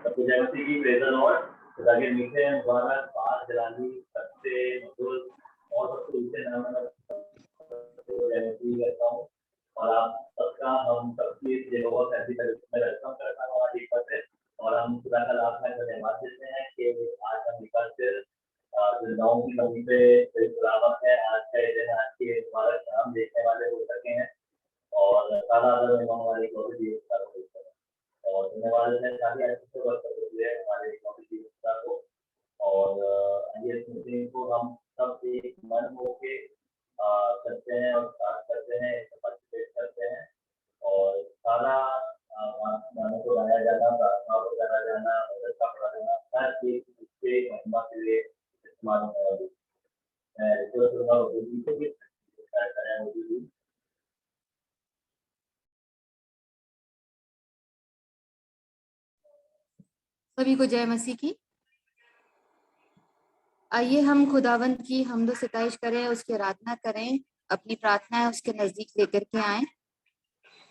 सबको जय मसीह की, प्रेज़ द लॉर्ड। खुदा के मीठे मुबारक बात जलाली सबसे मधुर और सबसे ऊंचे नाम में जय मसीह कहता हूँ। और आप सबका हम सबकी यहोवा फैसले में वेलकम करता हूँ आज एक बार फिर। और हम खुदा का लाभ है धन्यवाद देते हैं कि आज हम एक बार फिर जिंदाओं की कमी पे खुदावत है। आज का दिन आज के मुबारक नाम देखने वाले हो सके हैं और सारा आदर हमारे गौरव जी और धन्यवाद है सारी अच्छी वर्क करते हुए हमारे कॉम्पिटिशन को। और ये मीटिंग को हम सब एक मन होके करते हैं और स्टार्ट करते हैं, पार्टिसिपेट करते हैं और सारा गानों को गाया जाना, प्रार्थना को करा जाना, का पढ़ा जाना, हर चीज उसके महिमा के लिए इस्तेमाल होने वाली है। मैं रिक्वेस्ट करूंगा मोदी को भी करें। मोदी जी सभी को जय मसीह की। आइए हम खुदावंत की हम्द सिताइश करें, उसकी आराधना करें, अपनी प्रार्थना है उसके नजदीक लेकर के आए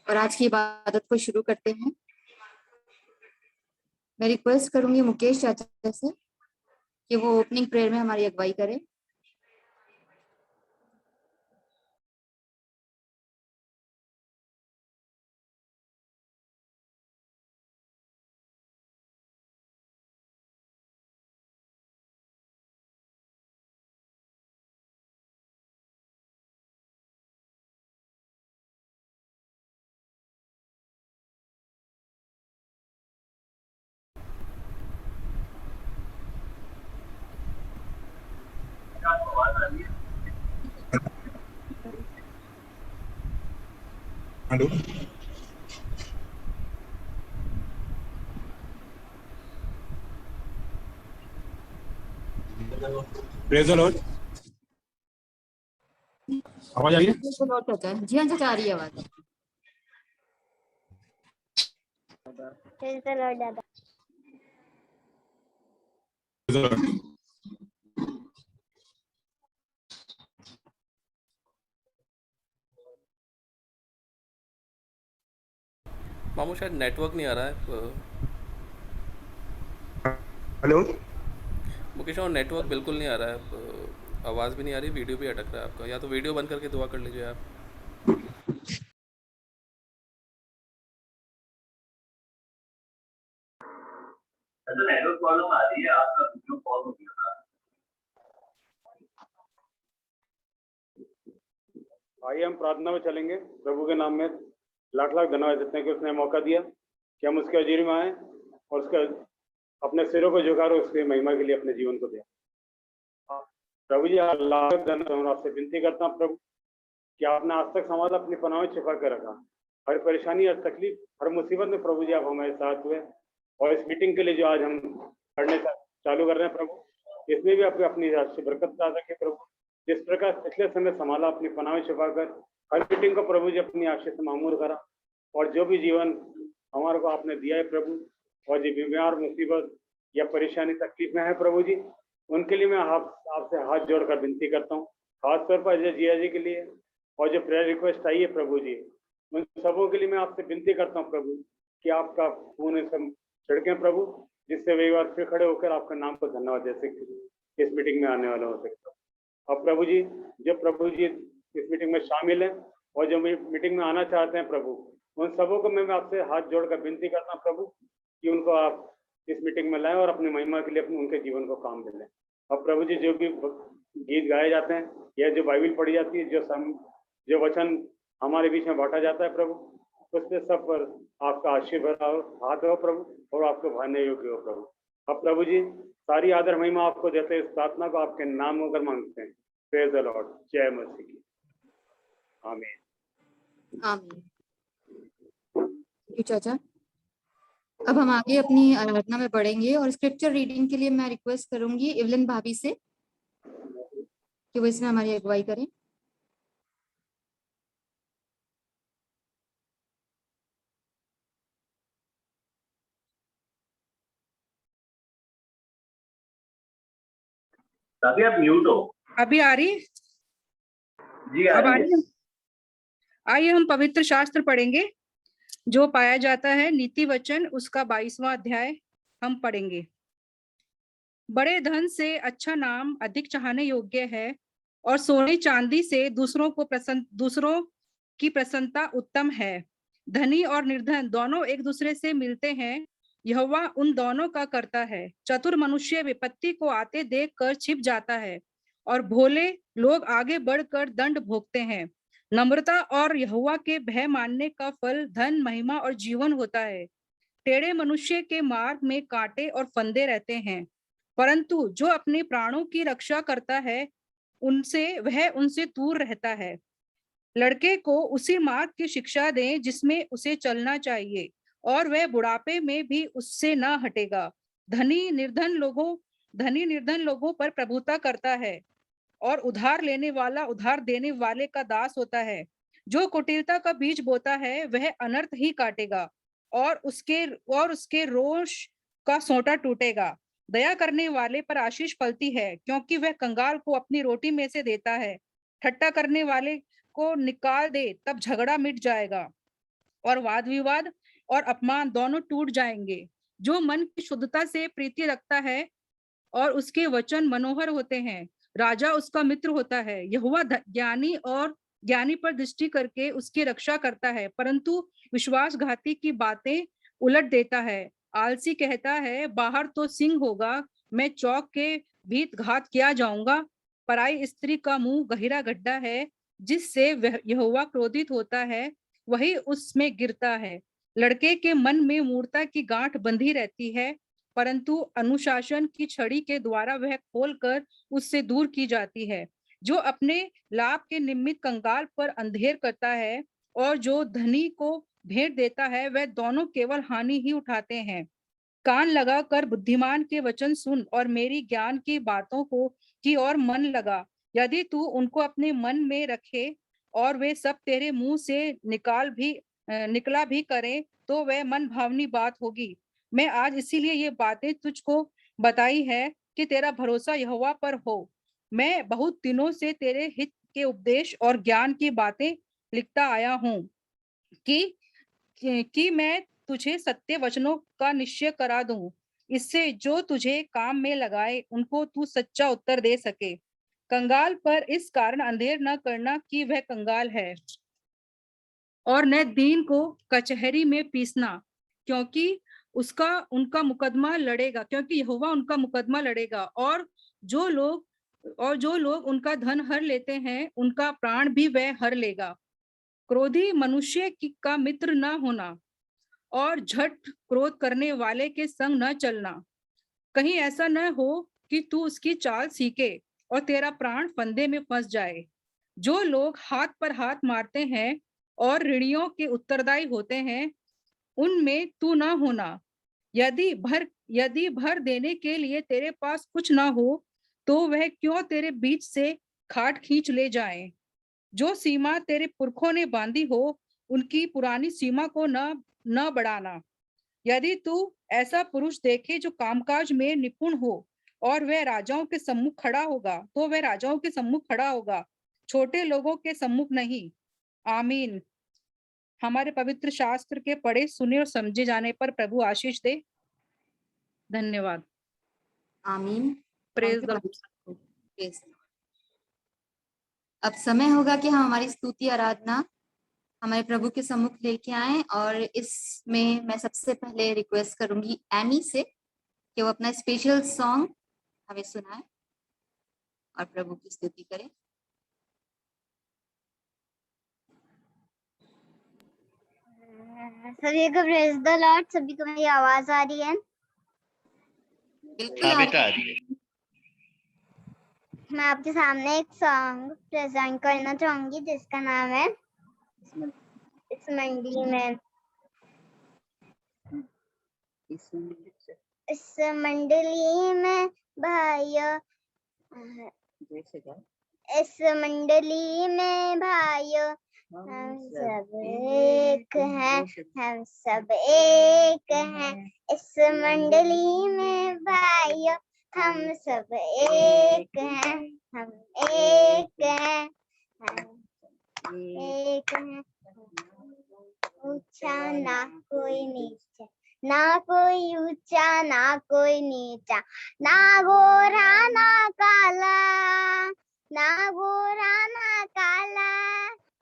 और आज की इबादत को शुरू करते हैं। मैं रिक्वेस्ट करूंगी मुकेश चाचा से कि वो ओपनिंग प्रेयर में हमारी अगुवाई करें। Hello, praise the Lord. आवाज आ रही है? जी हाँ जी, आ रही है आवाज। प्रेज़ द लॉर्ड दादा। Praise the Lord. मामू शायद नेटवर्क नहीं आ रहा है। हेलो, मुकेश और नेटवर्क बिल्कुल नहीं आ रहा है, आवाज़ भी नहीं आ रही, वीडियो भी अटक रहा है आपका। या तो वीडियो बंद करके दुआ कर लीजिए आप। नेटवर्क प्रॉब्लम आ रही है, आपका वीडियो कॉल हो गया। आइए हम प्रार्थना में चलेंगे। प्रभु के नाम में लाख लाख धन्यवाद देते हैं कि उसने मौका दिया कि हम उसके अजीर में आए और उसका अपने सिरों को झुका और उसकी महिमा के लिए अपने जीवन को दिया। प्रभु जी लाख धन्यवाद आपसे विनती करता हूँ प्रभु कि आपने आज तक समाज अपनी पनाह में छिपा कर रखा। हर परेशानी, हर तकलीफ, हर मुसीबत में प्रभु जी आप हमारे साथ हुए और इस मीटिंग के लिए जो आज हम पढ़ने चालू कर रहे हैं प्रभु, इसमें भी आपको अपनी राशि बरकत दादा के प्रभु। जिस प्रकार पिछले समय संभाला अपनी पनाह में छिपाकर, हर मीटिंग को प्रभु जी अपनी आशीष से मामूर करा और जो भी जीवन हमारे को आपने दिया है प्रभु, और जो बीमार, मुसीबत या परेशानी, तकलीफ में है प्रभु जी, उनके लिए मैं आपसे हाथ जोड़कर विनती करता हूँ। खासतौर पर अजय जिया जी के लिए और जो प्रेयर रिक्वेस्ट आई है प्रभु जी, उन सबों के लिए मैं आपसे विनती करता हूँ प्रभु कि आपका खून सब छिड़कें प्रभु, जिससे वे बार फिर खड़े होकर आपका नाम को धन्यवाद दे सके इस मीटिंग में आने वाला हो सकता। और प्रभु जी, जो प्रभु जी इस मीटिंग में शामिल हैं और जो मीटिंग में आना चाहते हैं प्रभु, उन सबों को मैं आपसे हाथ जोड़कर विनती करता हूँ प्रभु कि उनको आप इस मीटिंग में लाएं और अपनी महिमा के लिए अपने उनके जीवन को काम में लें। और प्रभु जी, जो भी गीत गाए जाते हैं या जो बाइबल पढ़ी जाती है, जो वचन हमारे बीच में बांटा जाता है प्रभु, उससे सब पर आपका आशीर्वाद हाथ हो प्रभु और आपको भाने योग्य हो प्रभु। अब प्रभु जी सारी आदर महिमा आपको देते हैं, इस प्रार्थना को आपके नाम होकर मांगते हैं। Praise the Lord. जय मसीह की। आमीन। आमीन। चाचा, अब हम आगे अपनी आराधना में बढ़ेंगे और स्क्रिप्चर रीडिंग के लिए मैं रिक्वेस्ट करूंगी इवलिन भाभी से कि वो इसमें हमारी अगुवाई करें। अभी आप म्यूट हो। अभी आ रही? जी आ रही है। आइए हम पवित्र शास्त्र पढ़ेंगे जो पाया जाता है नीति वचन उसका 22वां अध्याय हम पढ़ेंगे। बड़े धन से अच्छा नाम अधिक चाहने योग्य है, और सोने चांदी से दूसरों की प्रसन्नता उत्तम है। धनी और निर्धन दोनों एक दूसरे से मिलते हैं, यहोवा उन दोनों का करता है। चतुर मनुष्य विपत्ति को आते देख कर छिप जाता है, और भोले लोग आगे बढ़कर दंड भोगते हैं। नम्रता और यहोवा के भय मानने का फल धन, महिमा और जीवन होता है। टेढ़े मनुष्य के मार्ग में कांटे और फंदे रहते हैं, परंतु जो अपने प्राणों की रक्षा करता है वह उनसे दूर रहता है। लड़के को उसी मार्ग की शिक्षा दें जिसमें उसे चलना चाहिए, और वह बुढ़ापे में भी उससे न हटेगा। धनी निर्धन लोगों पर प्रभुता करता है, और उधार लेने वाला उधार देने वाले का दास होता है। जो कुटिलता का बीज बोता है वह अनर्थ ही काटेगा, और उसके रोष का सोंटा टूटेगा। दया करने वाले पर आशीष फलती है, क्योंकि वह कंगाल को अपनी रोटी में से देता है। ठट्टा करने वाले को निकाल दे, तब झगड़ा मिट जाएगा, और वाद विवाद और अपमान दोनों टूट जाएंगे। जो मन की शुद्धता से प्रीति रखता है और उसके वचन मनोहर होते हैं, राजा उसका मित्र होता है। यहोवा ज्ञानी पर दृष्टि करके उसकी रक्षा करता है, परंतु विश्वासघाती की बातें उलट देता है। आलसी कहता है, बाहर तो सिंह होगा, मैं चौक के भीत घात किया जाऊंगा। पराई स्त्री का मुंह गहरा गड्ढा है, जिससे यहोवा क्रोधित होता है, वही उसमें गिरता है। लड़के के मन में मूर्ता की गांठ बंधी रहती है, परंतु अनुशासन की छड़ी के द्वारा वह खोलकर उससे दूर की जाती है। जो अपने लाभ के निमित्त कंगाल पर अंधेर करता है, और जो धनी को भेंट देता है, वह दोनों केवल हानि ही उठाते हैं। कान लगाकर बुद्धिमान के वचन सुन, और मेरी ज्ञान की बातों की ओर मन लगा। यदि तू उनको अपने मन में रखे, और वे सब तेरे मुंह से निकला भी करें, तो वह मन भावनी बात होगी। मैं आज इसीलिए ये बातें तुझको बताई है कि तेरा भरोसा यहोवा पर हो। मैं बहुत दिनों से तेरे हित के उपदेश और ज्ञान की बातें लिखता आया हूँ, कि मैं तुझे सत्य वचनों का निश्चय करा दूं, इससे जो तुझे काम में लगाए उनको तू सच्चा उत्तर दे सके। कंगाल पर इस कारण अंधेर न करना कि वह कंगाल है, और न दीन को कचहरी में पीसना, क्योंकि उनका मुकदमा लड़ेगा, क्योंकि यहोवा उनका मुकदमा लड़ेगा। और जो लोग उनका धन हर लेते हैं, उनका प्राण भी वह हर लेगा। क्रोधी मनुष्य का मित्र न होना, और झट क्रोध करने वाले के संग न चलना। कहीं ऐसा न हो कि तू उसकी चाल सीखे और तेरा प्राण फंदे में फंस जाए। जो लोग हाथ पर हाथ मारते हैं और ऋणियों के उत्तरदायी होते हैं, उनमें तू न होना। यदि भर देने के लिए तेरे पास कुछ ना हो, तो वह क्यों तेरे बीच से खाट खींच ले जाए। जो सीमा तेरे पुरखों ने बांधी हो, उनकी पुरानी सीमा को न बढ़ाना। यदि तू ऐसा पुरुष देखे जो कामकाज में निपुण हो, और वह राजाओं के सम्मुख खड़ा होगा, तो वह राजाओं के सम्मुख खड़ा होगा, छोटे लोगों के सम्मुख नहीं। आमीन। हमारे पवित्र शास्त्र के पढ़े सुने और समझे जाने पर प्रभु आशीष दे। धन्यवाद। आमीन। Praise the Praise the Lord। अब समय होगा कि हम हमारी स्तुति आराधना हमारे प्रभु के सम्मुख लेके आए, और इसमें मैं सबसे पहले रिक्वेस्ट करूंगी एमी से कि वो अपना स्पेशल सॉन्ग हमें सुनाए और प्रभु की स्तुति करें। सभी को प्रेज द लॉर्ड। सभी को मेरी आवाज आ रही है? बिल्कुल आ रही है। मैं आपके सामने एक सॉन्ग प्रेजेंट करना चाहूंगी जिसका नाम है इस मंडली में। इस मंडली में भाइयों, इस मंडली में भाइयों, हम सब एक हैं, हम सब एक हैं। इस मंडली में भाइयों, हम सब एक हैं, हम एक हैं, हम एक हैं। ऊंचा ना कोई नीचे, ना कोई ऊंचा ना कोई नीचा, ना गोरा ना काला, ना गोरा ना काला,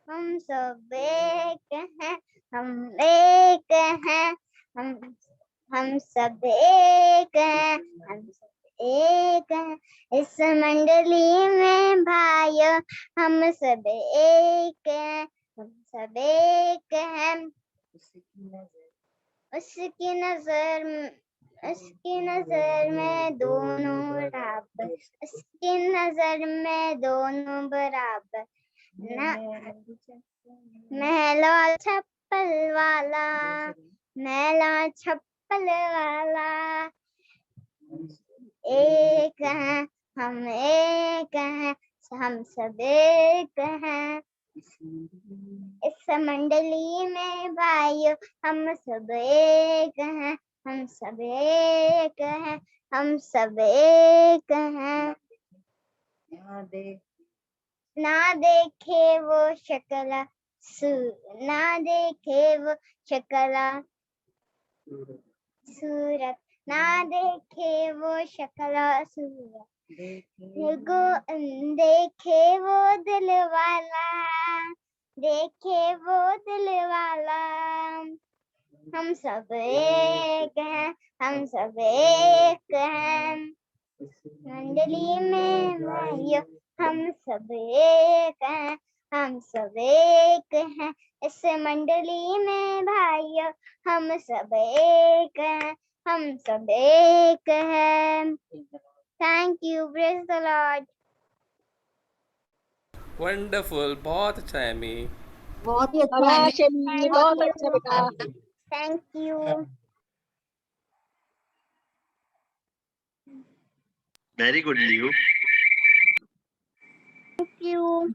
हम सब एक हैं, हम एक हैं, हम सब एक हैं, हम सब एक हैं। इस मंडली में भाइयों हम सब एक हैं, हम सब एक हैं। उसकी नजर में दोनों बराबर, उसकी नजर में दोनों बराबर। महला छप्पल वाला, महला छप्पल वाला, एक है हम एक हैं, हम सब एक हैं। इस मंडली में भाइयों हम सब एक हैं, हम सब एक हैं, हम सब एक हैं। ना देखे वो शक्ल ना देखे वो शक्ल सूरत, ना देखे वो शक्ल सूरत, देखे वो दिल वाला, देखे वो दिल वाला। हम सब एक हैं, हम सब एक हैं। मंडली में भाइयों हम सब एक हैं, हम सब एक हैं। इस मंडली में भाइयों हम सब एक हैं, हम सब एक हैं। Thank you, praise the Lord. Wonderful, बहुत अच्छा एमी। बहुत ही अच्छा वाह है। शमी, बहुत अच्छा बेटा। Thank you. Very good Leo. Thank you.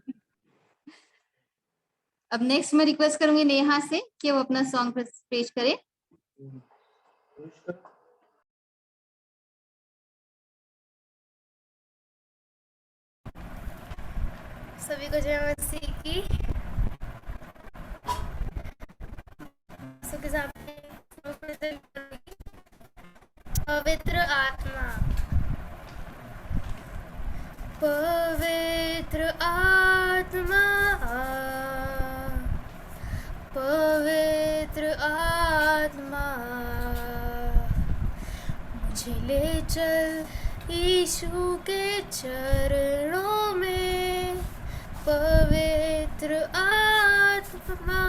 अब नेक्स्ट मैं रिक्वेस्ट करूंगी नेहा से कि वो अपना सॉन्ग पेश करे। सभी को जय मसीह की। सबके सामने प्रेजेंट करूंगी पवित्र आत्मा। पवित्र आत्मा, पवित्र आत्मा, मुझे ले चल यीशु के चरणों में। पवित्र आत्मा,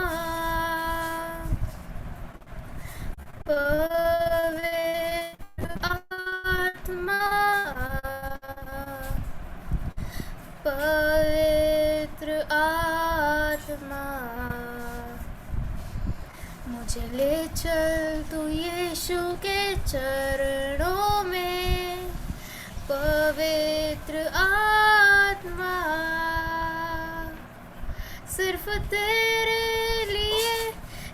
पवित्र आत्मा, पवित्र आत्मा, मुझे ले चल तू यीशु के चरणों में। पवित्र आत्मा, सिर्फ तेरे लिए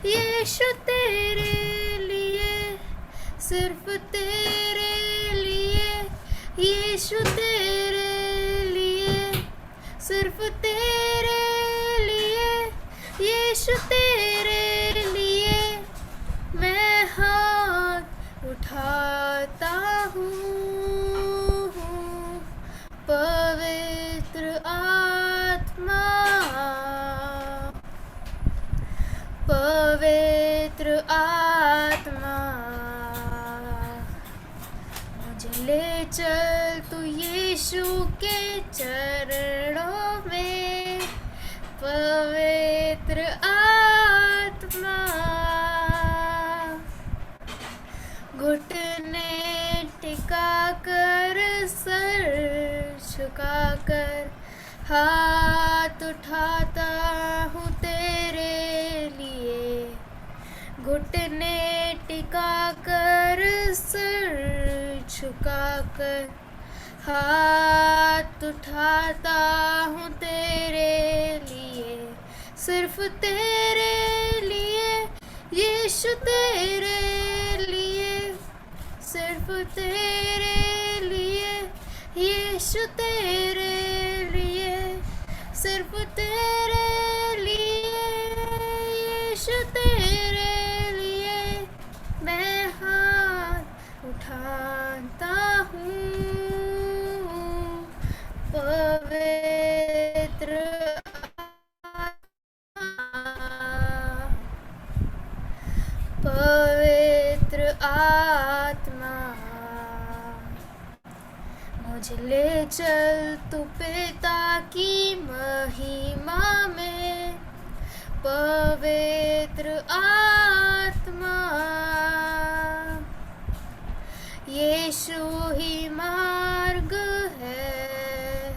यीशु, तेरे लिए, सिर्फ तेरे लिए यीशु, तेरे लिए, सिर्फ तेरे लिए यीशु, तेरे लिए मैं हाथ उठाता हूँ। पवित्र आत्मा, पवित्र आत्मा, मुझे ले चल तू यीशु के चरणों में। पवित्र आत्मा, घुटने टिका कर, सर झुका कर, हाथ उठाता हूँ तेरे लिए। घुटने टिका कर, सर झुका कर, हाथ उठाता हूँ तेरे लिए। सिर्फ तेरे लिए यीशु, तेरे लिए, सिर्फ तेरे लिए यीशु, तेरे लिए, सिर्फ तेरे लिए यीशु, तेरे लिए मैं उठाता हूँ पवित्र पवित्र आत्मा मुझे ले चल तू पिता की महिमा में पवित्र आत्मा यीशु ही मार्ग है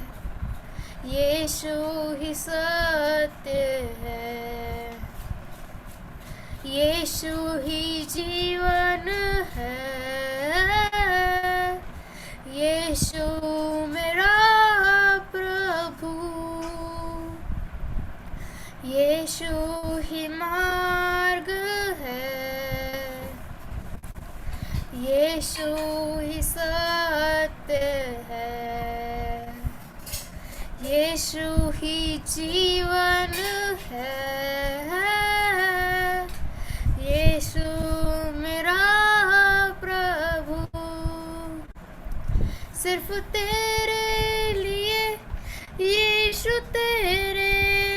यीशु ही सत्य है यीशु ही जीवन है यीशु मेरा प्रभु यीशु ही मार्ग है यीशु ही सत्य है यीशु ही जीवन है यीशु मेरा प्रभु सिर्फ तेरे लिए यीशु तेरे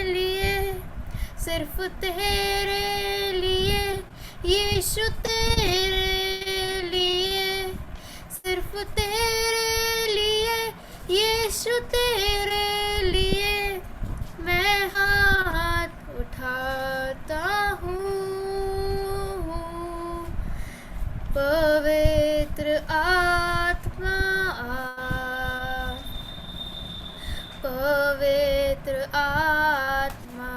लिए सिर्फ तेरे लिए यीशु तेरे लिए सिर्फ तेरे लिए यीशु तेरे लिए मैं हाथ उठाता हूँ पवित्र आत्मा पवित्र आत्मा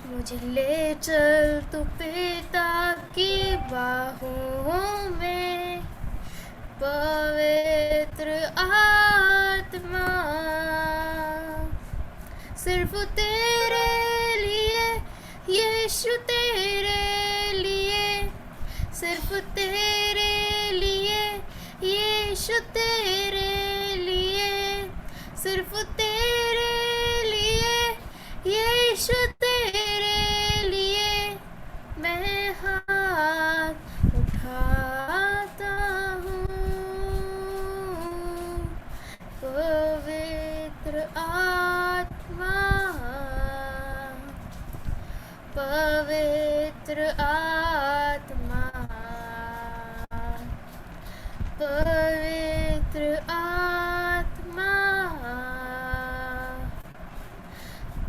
मुझे ले चल तू पिता की बाहों में पवित्र आत्मा सिर्फ तेरे लिए यीशु तेरे लिए सिर्फ तेरे लिए यीशु तेरे लिए सिर्फ तेरे लिए यीशु तेरे लिए मैं हाथ उठाता हूँ पवित्र आत्मा पवित्र आत्मा पवित्र आत्मा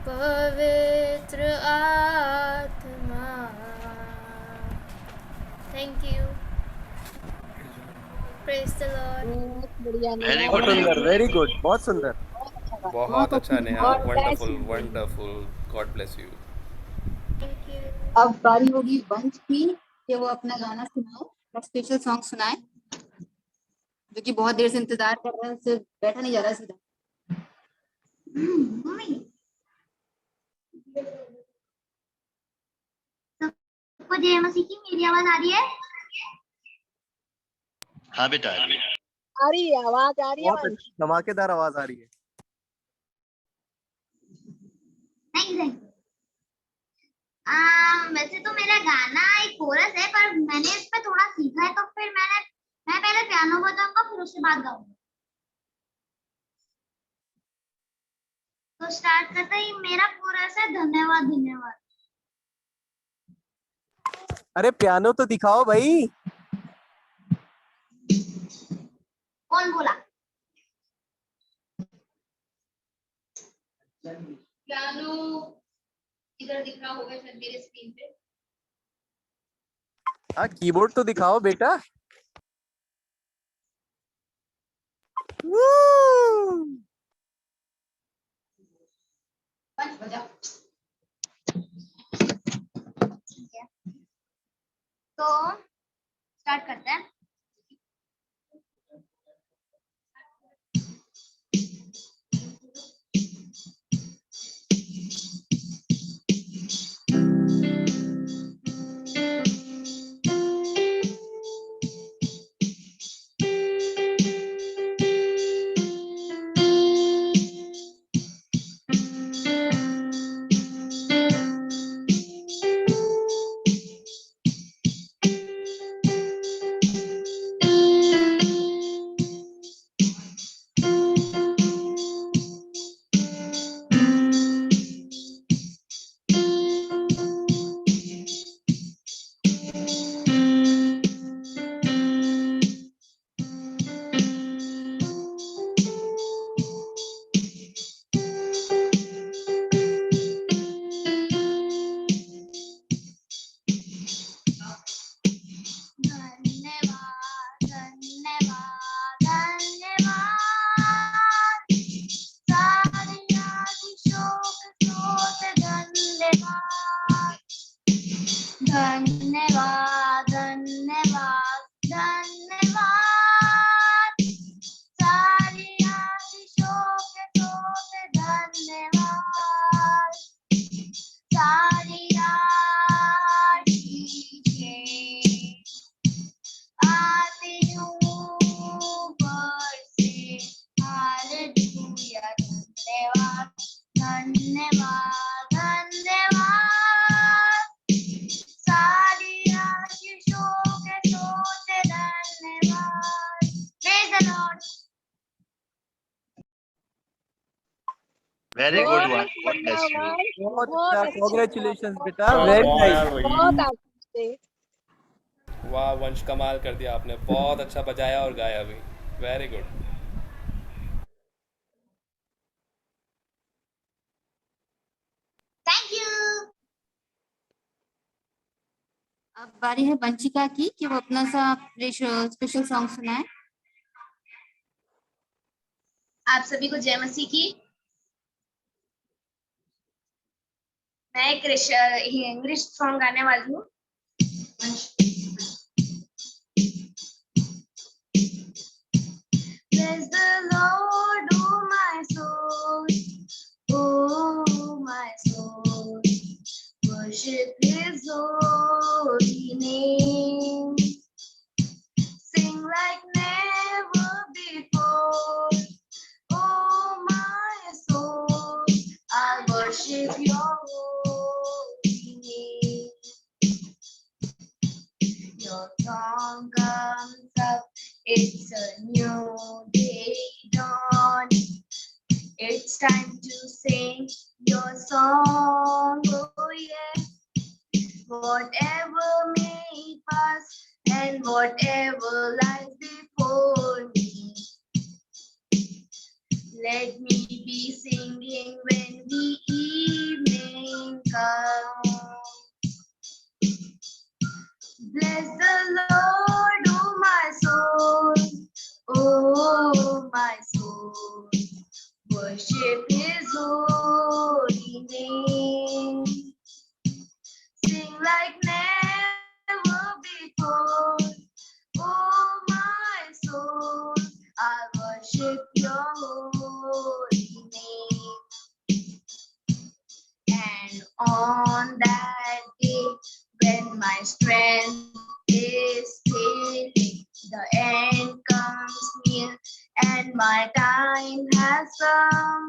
पवित्र आत्मा thank you praise the Lord बढ़िया वेरी बहुत गुड सुंदर वेरी गुड बहुत सुंदर बहुत अच्छा Neha God bless wonderful you. Wonderful God bless you thank you अब बारी होगी वंश की कि वो अपना गाना सुनाए स्पेशल सॉन्ग सुनाए जो कि बहुत देर से इंतजार कर रहा है उससे बैठा नहीं जा रहा सीधा सबको जय मसीह की मेरी आवाज आ रही है हाँ बेटा आ रही है आवाज आ रही है बहुत अच्छी धमाकेदार आवाज आ रही है थैंक वैसे तो मेरा गाना एक कोरस है पर मैंने इस पे थोड़ा सीखा है तो फिर मैं पहले पियानो बजाऊंगा फिर उसके बाद गाऊंगा तो स्टार्ट करते ही मेरा कोरस है धन्यवाद धन्यवाद अरे पियानो तो दिखाओ भाई कौन बोला पियानो इधर दिख रहा होगा शायद मेरे स्क्रीन पे हाँ कीबोर्ड तो दिखाओ बेटा वंश बजा ठीक है तो स्टार्ट करते हैं धन्यवाद धन्यवाद धन्यवाद सारी आशीषों के तोते धन्यवाद सारी आशीषें आती हूँ ऊपर से हालेलुया धन्यवाद धन्यवाद धन्यवाद सारी आशीषों के तोते धन्यवाद Praise the Lord. Very good one, God बहुत ब्लेस यू। बहुत बहुत अच्छा, अच्छा। कॉन्ग्रेचुलेशन बेटा, बहुत वेरी बहुत नाइस। यार भाई। बहुत अच्छे। वाह वंश, कमाल कर दिया आपने, बहुत अच्छा बजाया और गाया भी, वेरी गुड। Thank you. अब बारी है वंशिका की कि वो अपना सा स्पेशल सॉन्ग सुनाए। आप सभी को जय मसीह की। मैं एक इंग्लिश सॉन्ग गाने वाली हूँ। Bless the Lord, oh my soul, oh my soul, worship His holy name, sing like never before, oh my soul, I worship Your holy name. Your song comes up, it's a new day dawning. It's time to sing your song, oh yeah. Whatever may pass and whatever lies before me, let me be singing when the evening comes. Bless the Lord, oh my soul, oh my soul, worship His holy name, sing like never before, oh my soul, I worship Your holy name. And on that day, when my strength is failing, the end comes near, and my time has come.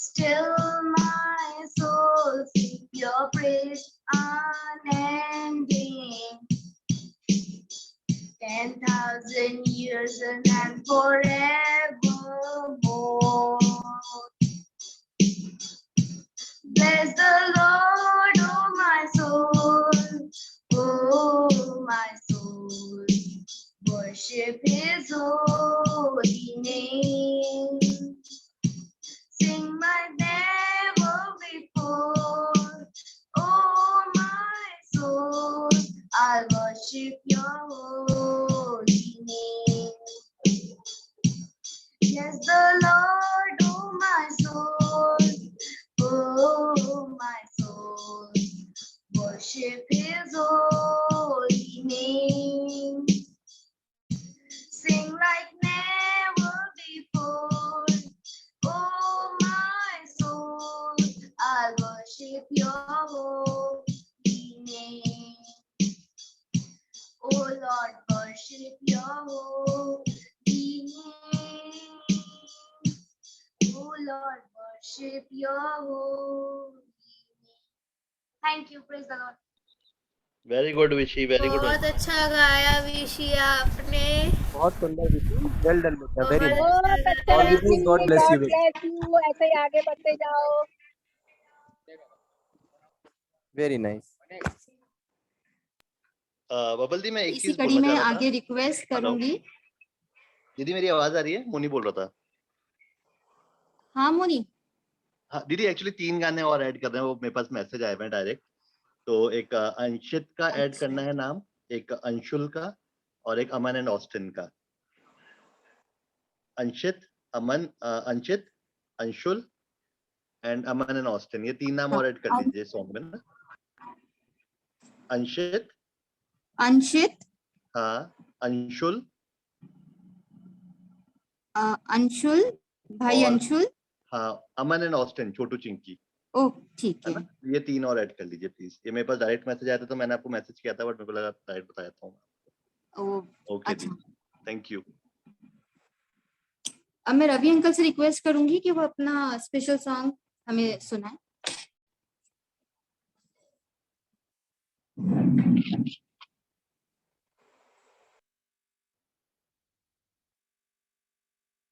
Still my soul sing Your praise unending. 10,000 years and forevermore. Bless the Lord, oh my soul, oh my soul, worship His holy name, sing like never before, oh my soul, I worship Your holy name. Bless the Lord, oh my soul, oh my soul, worship His holy name, sing like never before, oh my soul, I worship Your holy name. Oh Lord, worship Your holy name. Oh Lord, worship Your holy name. Thank you, praise the Lord. Very good विशी, very good. बहुत अच्छा गाया विशी आपने। बहुत सुंदर विशी, well done बेटा, वेरी नाइस। बहुत अच्छा ऑल द विशी, best, God bless you God बेटा, ब्लेस यू, ऐसे ही आगे बढ़ते जाओ। Very nice. बबल दी, मैं एक इसी चीज कड़ी बोलना में चाह रहा था। आगे रिक्वेस्ट करूंगी। दीदी मेरी आवाज आ रही है? मुनी बोल रहा था। हाँ मुनी। हाँ दीदी, एक्चुअली 3 गाने और ऐड कर रहे हैं, वो मेरे पास मैसेज आए हैं डायरेक्ट। तो एक अंशित का ऐड अच्छा। करना है नाम, एक अंशुल का और एक अमन एंड ऑस्टिन का। Anshit, Aman, Anshit, Anshul and Aman and Austin, ये 3 नाम और ऐड कर दीजिए सॉन्ग में ना। अंशित, अंशित, हाँ, अंशुल, अंशुल, भाई और अंशुल। हाँ अमन एंड ऑस्टिन, छोटू चिंकी, ओ ठीक है है। ना? ये 3 और ऐड कर लीजिए प्लीज। ये मेरे पास डायरेक्ट मैसेज आया था तो मैंने आपको मैसेज किया था, बट मेरे को लगा डायरेक्ट बता देता हूँ। ओ ओके अच्छा। दीदी, थैंक यू। अब मैं रवि अंकल से रिक्वेस्ट करूंगी कि वो अपना स्पेशल सॉन्ग हमें सुनाए।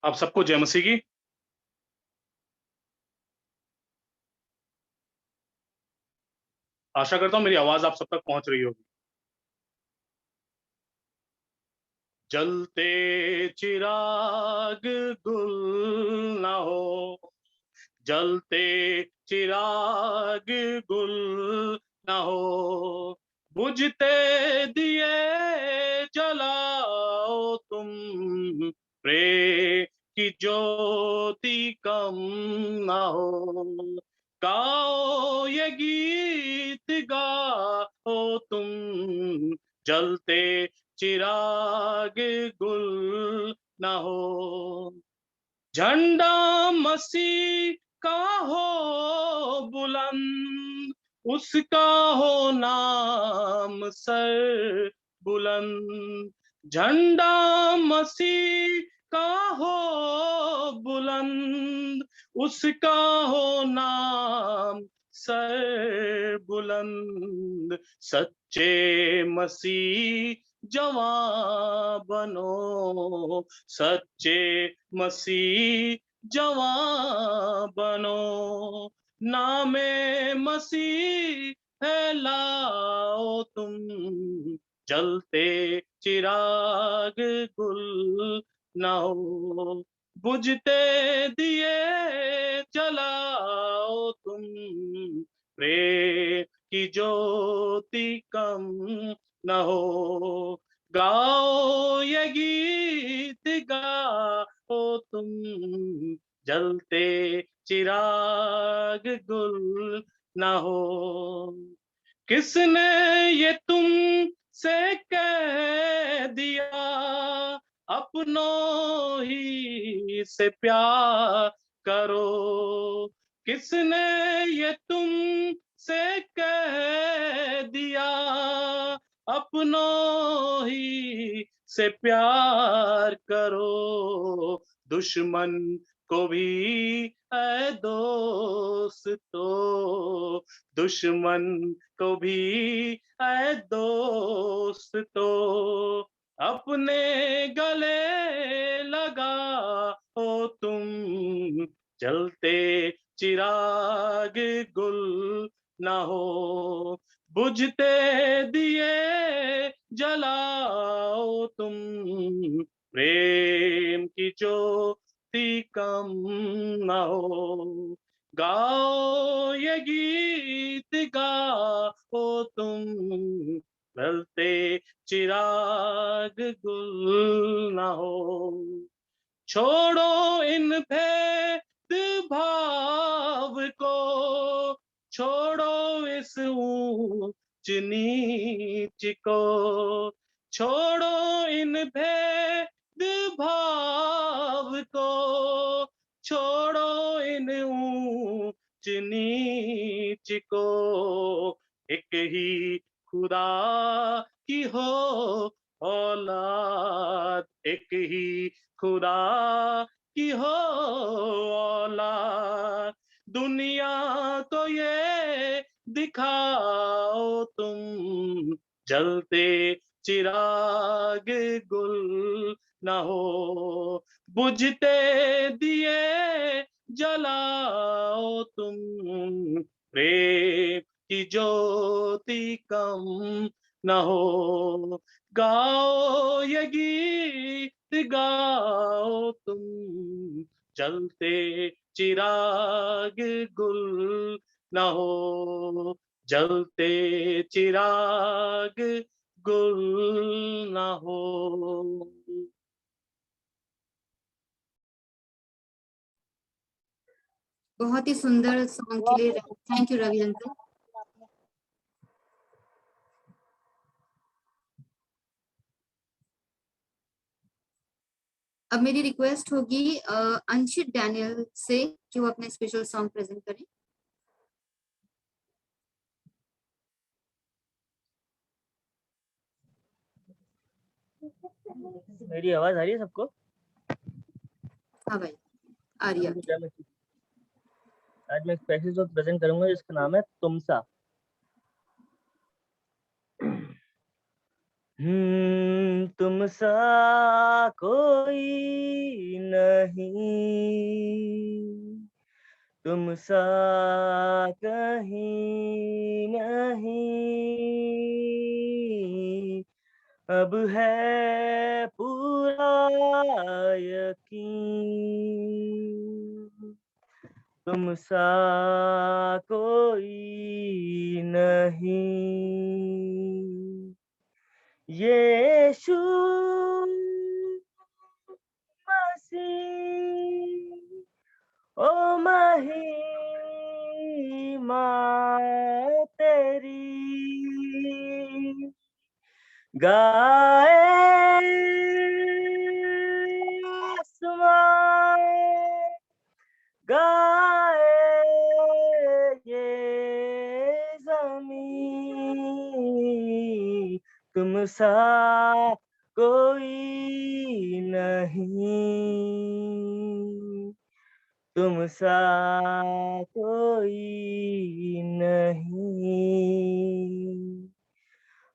आप सबको जय मसीह की। आशा करता हूँ मेरी आवाज आप सब तक पहुंच रही होगी। जलते चिराग गुल ना हो, जलते चिराग गुल ना हो, बुझते दिए जलाओ तुम, प्रेम की ज्योति कम ना हो, गाओ ये गीत गाओ तुम, जलते चिराग गुल ना हो, झंडा मसीह का हो बुलंद, उसका हो नाम सर बुलंद, झंडा मसीह का हो बुलंद, उसका हो नाम सर बुलंद, सच्चे मसीह जवां बनो, सच्चे मसीह जवां बनो, नामे मसीह है लाओ तुम, जलते चिराग गुल ना हो, बुझते दिए जलाओ तुम, प्रेम की ज्योति कम न हो, गाओ ये गीत गाओ तुम, जलते चिराग गुल न हो, किसने ये तुम से कह दिया अपनों ही से प्यार करो, किसने ये तुम से कह दिया अपनों ही से प्यार करो, दुश्मन को भी है दोस्तों, दुश्मन को भी है दोस्तों, अपने गले लगाओ तुम, जलते चिराग गुल ना हो, बुझते दिए जलाओ तुम, प्रेम की ज्योति कम ना हो, गाओ ये गीत गाओ तुम, जलते चिराग गुल ना हो, छोड़ो इन भेद भाव को, छोड़ो इस ऊंच नीच को, छोड़ो इन भेद भाव को, छोड़ो इन ऊंच नीच को, एक ही खुदा की हो औलाद, एक ही खुदा की हो औलाद, दुनिया को ये दिखाओ तुम, जलते चिराग गुल ना हो, बुझते दिए जलाओ तुम, प्रेम की ज्योति कम न हो, गाओ ये गीत गाओ तुम, जलते चिराग गुल न हो, जलते चिराग गुल न हो। बहुत ही सुंदर सॉन्ग के लिए थैंक यू रवि अंकल। अब मेरी रिक्वेस्ट होगी अंशित डैनियल से कि वो अपने स्पेशल सॉन्ग प्रेजेंट करें। मेरी आवाज आ रही है सबको? हाँ भाई आ रही है। आज मैं एक स्पेशल सॉन्ग प्रेजेंट करूंगा जिसका नाम है तुमसा। तुमसा कोई नहीं, तुमसा कहीं नहीं, अब है पूरा यकीन, तुमसा कोई नहीं। यीशु मसीह ओ महिमा तेरी, गाए आसमां, गाए ये ज़मीं, तुमसा कोई नहीं, तुमसा कोई नहीं।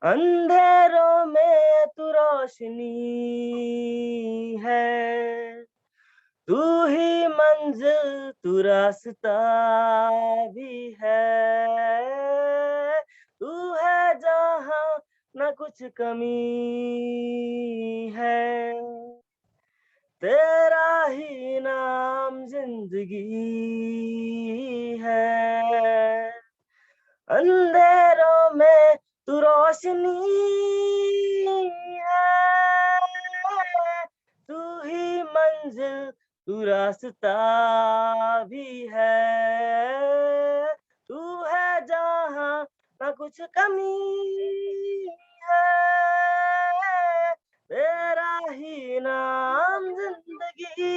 अंधेरों में तू रोशनी है, तू ही मंजिल तू रास्ता भी है, तू है जहाँ न कुछ कमी है, तेरा ही नाम जिंदगी है। अंधेरों में तू रोशनी है, तू ही मंजिल तू रास्ता भी है, तू है जहाँ न कुछ कमी है, तेरा ही नाम जिंदगी।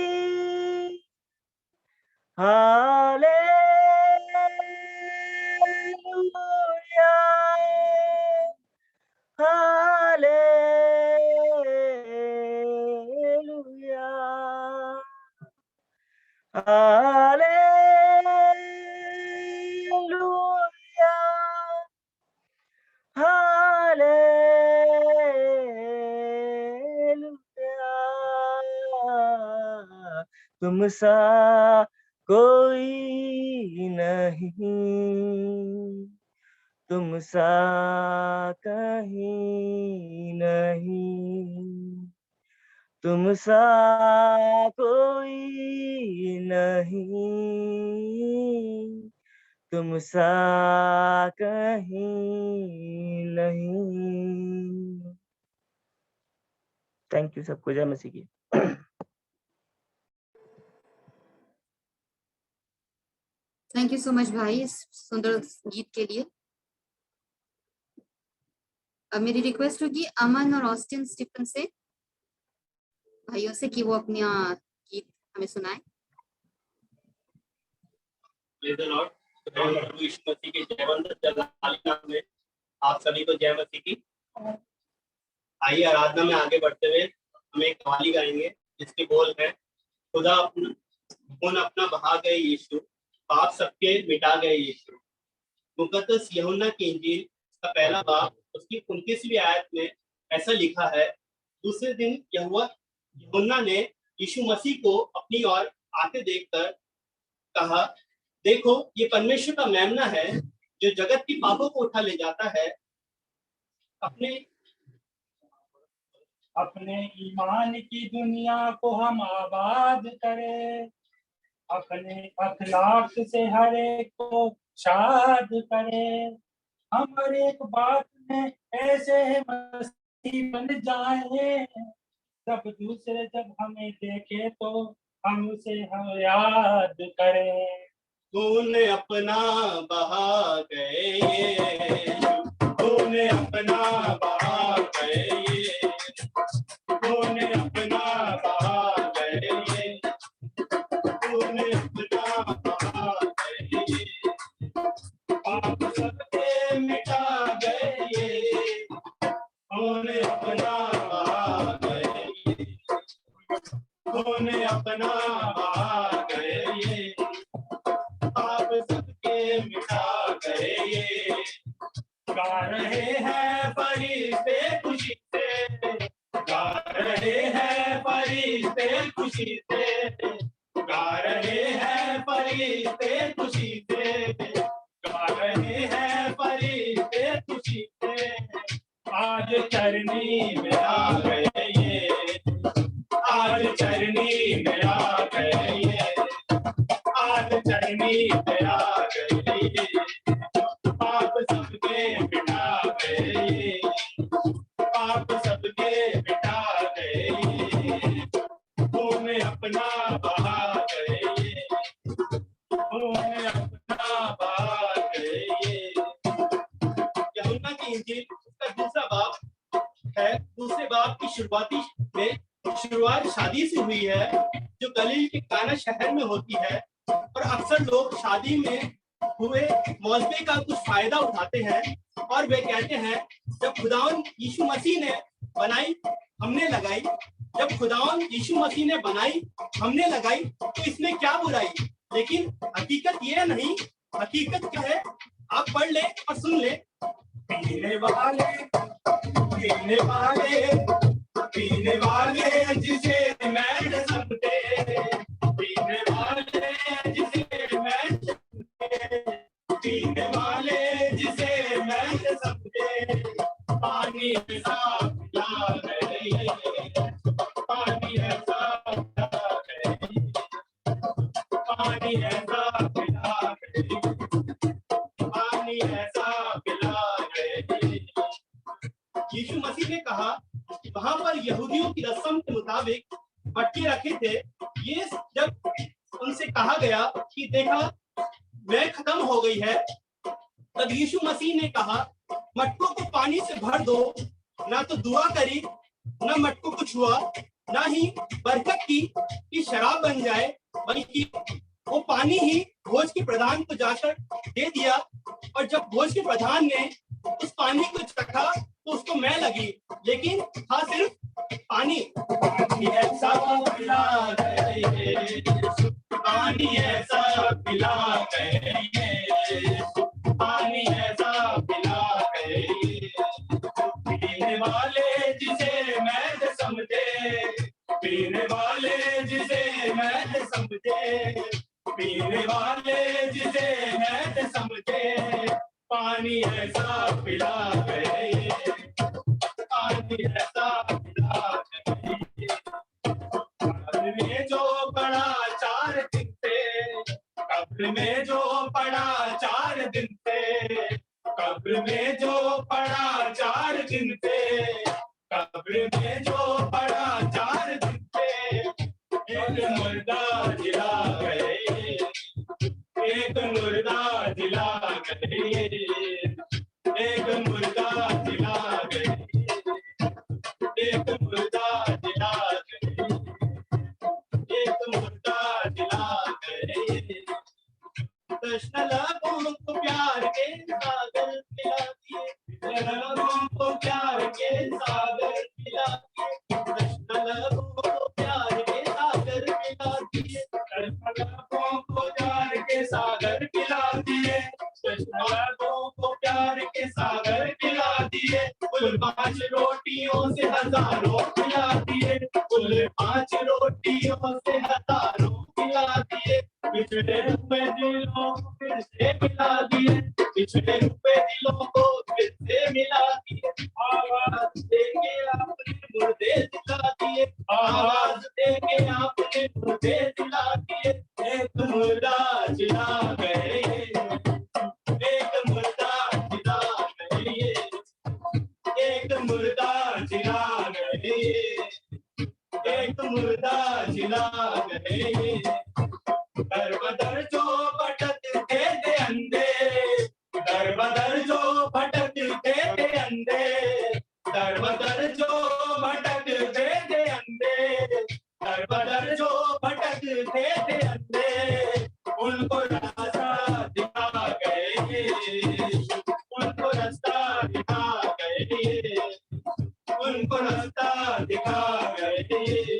हालेलुया, हालेलुया, हालेलुया, हालेलुया, तुमसा कोई नहीं, तुमसा कहीं नहीं, तुमसा कोई नहीं, तुमसा कहीं नहीं। थैंक यू सबको, जय मसीह की। थैंक यू सो मच भाई इस सुंदर गीत के लिए। अब मेरी रिक्वेस्ट होगी अमन और ऑस्टिन स्टीफन से, भाइयों से, कि वो अपना गीत हमें सुनाए। Praise the Lord. प्रभु यीशु मसीह के जीवंत जलाली नाम में आप सभी को जय मसीह की। आइए आराधना में आगे बढ़ते हुए हम एक कव्वाली गाएंगे जिसके बोल है, खुदा अपना बहा गए यीशु, पाप सबके मिटा गए यीशु। मुकद्दस यूहन्ना की इंजील का पहला बाब उसकी 29वीं आयत में ऐसा लिखा है, दूसरे दिन यूहन्ना ने यीशु मसीह को अपनी ओर आते देखकर कहा, देखो ये परमेश्वर का मेमना है जो जगत की पापों को उठा ले जाता है। अपने ईमान की दुनिया को हम आबाद करें, अपने अखलाक से हर एक को शाद करें, हम हर एक बात में ऐसे मसीह बन जाएं, सब दूसरे जब हमें देखे तो हम उसे याद करें। तूने अपना बहा गए, तूने अपना बहा गए, तूने अपना बहा खून अपना बहा गए ये, खून अपना बहा गए ये, पाप सबके मिटा गए ये। गा रहे हैं फरिश्ते खुशी से, गा रहे हैं फरिश्ते खुशी से, गा रहे हैं फरिश्ते खुशी से, गा रहे हैं फरिश्ते खुशी से। आज चरनी में आ गए ये, आज चरनी में आ गए ये, आज चरनी में आ गए ये, पाप सबके मिटा गए ये, पाप सबके मिटा गए ये, खून अपना बहा गए ये, खून अपना बहा गए ये। यूहन्ना की इंजील उसका दूसरा बाब है, दूसरे बाब की शुरुआती में शुरुआत शादी से हुई है जो गलील के काना शहर में होती है, और अक्सर लोग शादी में हुए मौजमे का कुछ फायदा उठाते हैं और वे कहते हैं जब खुदावन यीशु मसीह ने बनाई हमने लगाई, जब खुदावन यीशु मसीह ने बनाई हमने लगाई तो इसमें क्या बुराई। लेकिन हकीकत ये नहीं, हकीकत क्या है आप पढ़ ले और सुन ले। पीने वाले पीने वाले पीने वाले जिसे मैं समझे, पीने वाले जिसे मैं पीने वाले जिसे मैं समझे, पानी ऐसा पिला गए, पानी ऐसा पिला गए, पानी ऐसा पिला गए, पानी ऐसा पिला गए। यीशु मसीह ने कहा वहां पर यहूदियों की रस्म के मुताबिक मटके रखे थे। ये जब उनसे कहा गया कि देखा वह खत्म हो गई है, तब यीशु मसीह ने कहा मटकों को पानी से भर दो। ना तो दुआ करी, ना मटकों को छुआ, ना ही बरकत की कि शराब बन जाए, बल्कि वो पानी ही भोज के प्रधान को जाकर दे दिया। और जब भोज के प्रधान ने उस पानी को चखा तो उसको मैं लगी, लेकिन था सिर्फ पानी। पानी ऐसा पिला गए, पानी ऐसा पिला गए, पानी ऐसा पिला गए, पीने वाले जिसे मैं समझे, पीने वाले जिसे मैं समझे, पीने वाले जिसे मैं समझे, पानी ऐसा पिला गए, पानी ऐसा पिला गए। कब्र में जो पड़ा 4 दिन से, कब्र में जो पड़ा 4 दिन से, कब्र में जो पड़ा 4 दिन से, कब्र में जो पड़ा 4 दिन से, एक मुर्दा जिला गए, एक मुर्दा जिला गए, एक मुर्दा जिला गए, एक मुर्दा जिला गए, एक मुर्दा जिला गए। कृष्ण लोगों को प्यार के सागर पिला दिए, कृष्ण लोगों को प्यार के सागर पिला दिए, कृष्ण लोगों को प्यार के सागर पिला दिए, कृष्ण लोगों को प्यार के सागर पिला दिए, कृष्ण लोगों को प्यार के सागर पिला दिए। कुल 5 रोटियों से हजारों पिला दिए, कुल 5 रोटियों से हजारों पिला दिए। बिछड़े हुए दिलों को फिर से मिला दिए, बिछड़े हुए दिलों को फिर से मिला दिए। आवाज देके आपने मुर्दे दिला दिए, आवाज देके आपने मुर्दे दिला दिए। एक मुर्दा जिला गए, एक मुर्दा जिला गए, एक मुर्दा जिला गए, एक मुर्दा जिला गए। दर बदर जो भटकते थे अंधे, दर बदर जो भटकते थे अंधे, दर बदर जो भटकते थे अंधे, दर बदर जो भटकते थे अंधे, उनको रास्ता दिखा गए, उनको रास्ता दिखा गए, उनको रास्ता दिखा गए,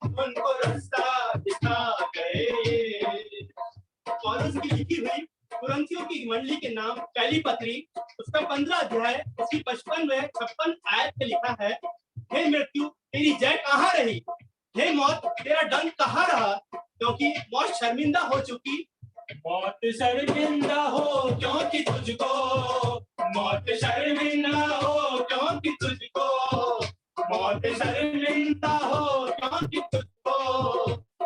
उनको रास्ता दिखा गए। और उसकी लिखी हुई कुरिन्थियों की मंडली के नाम पहली पत्री उसका 15 अध्याय उसकी 55 व 56 आयत में लिखा है, हे मृत्यु तेरी जय कहाँ रही, हे मौत तेरा दंड कहाँ रहा, क्योंकि मौत शर्मिंदा हो चुकी। मौत शर्मिंदा हो क्योंकि तुझको, मौत शर्मिंदा हो क्योंकि तुझको, मौत शर्मिंदा हो क्योंकि तुझको,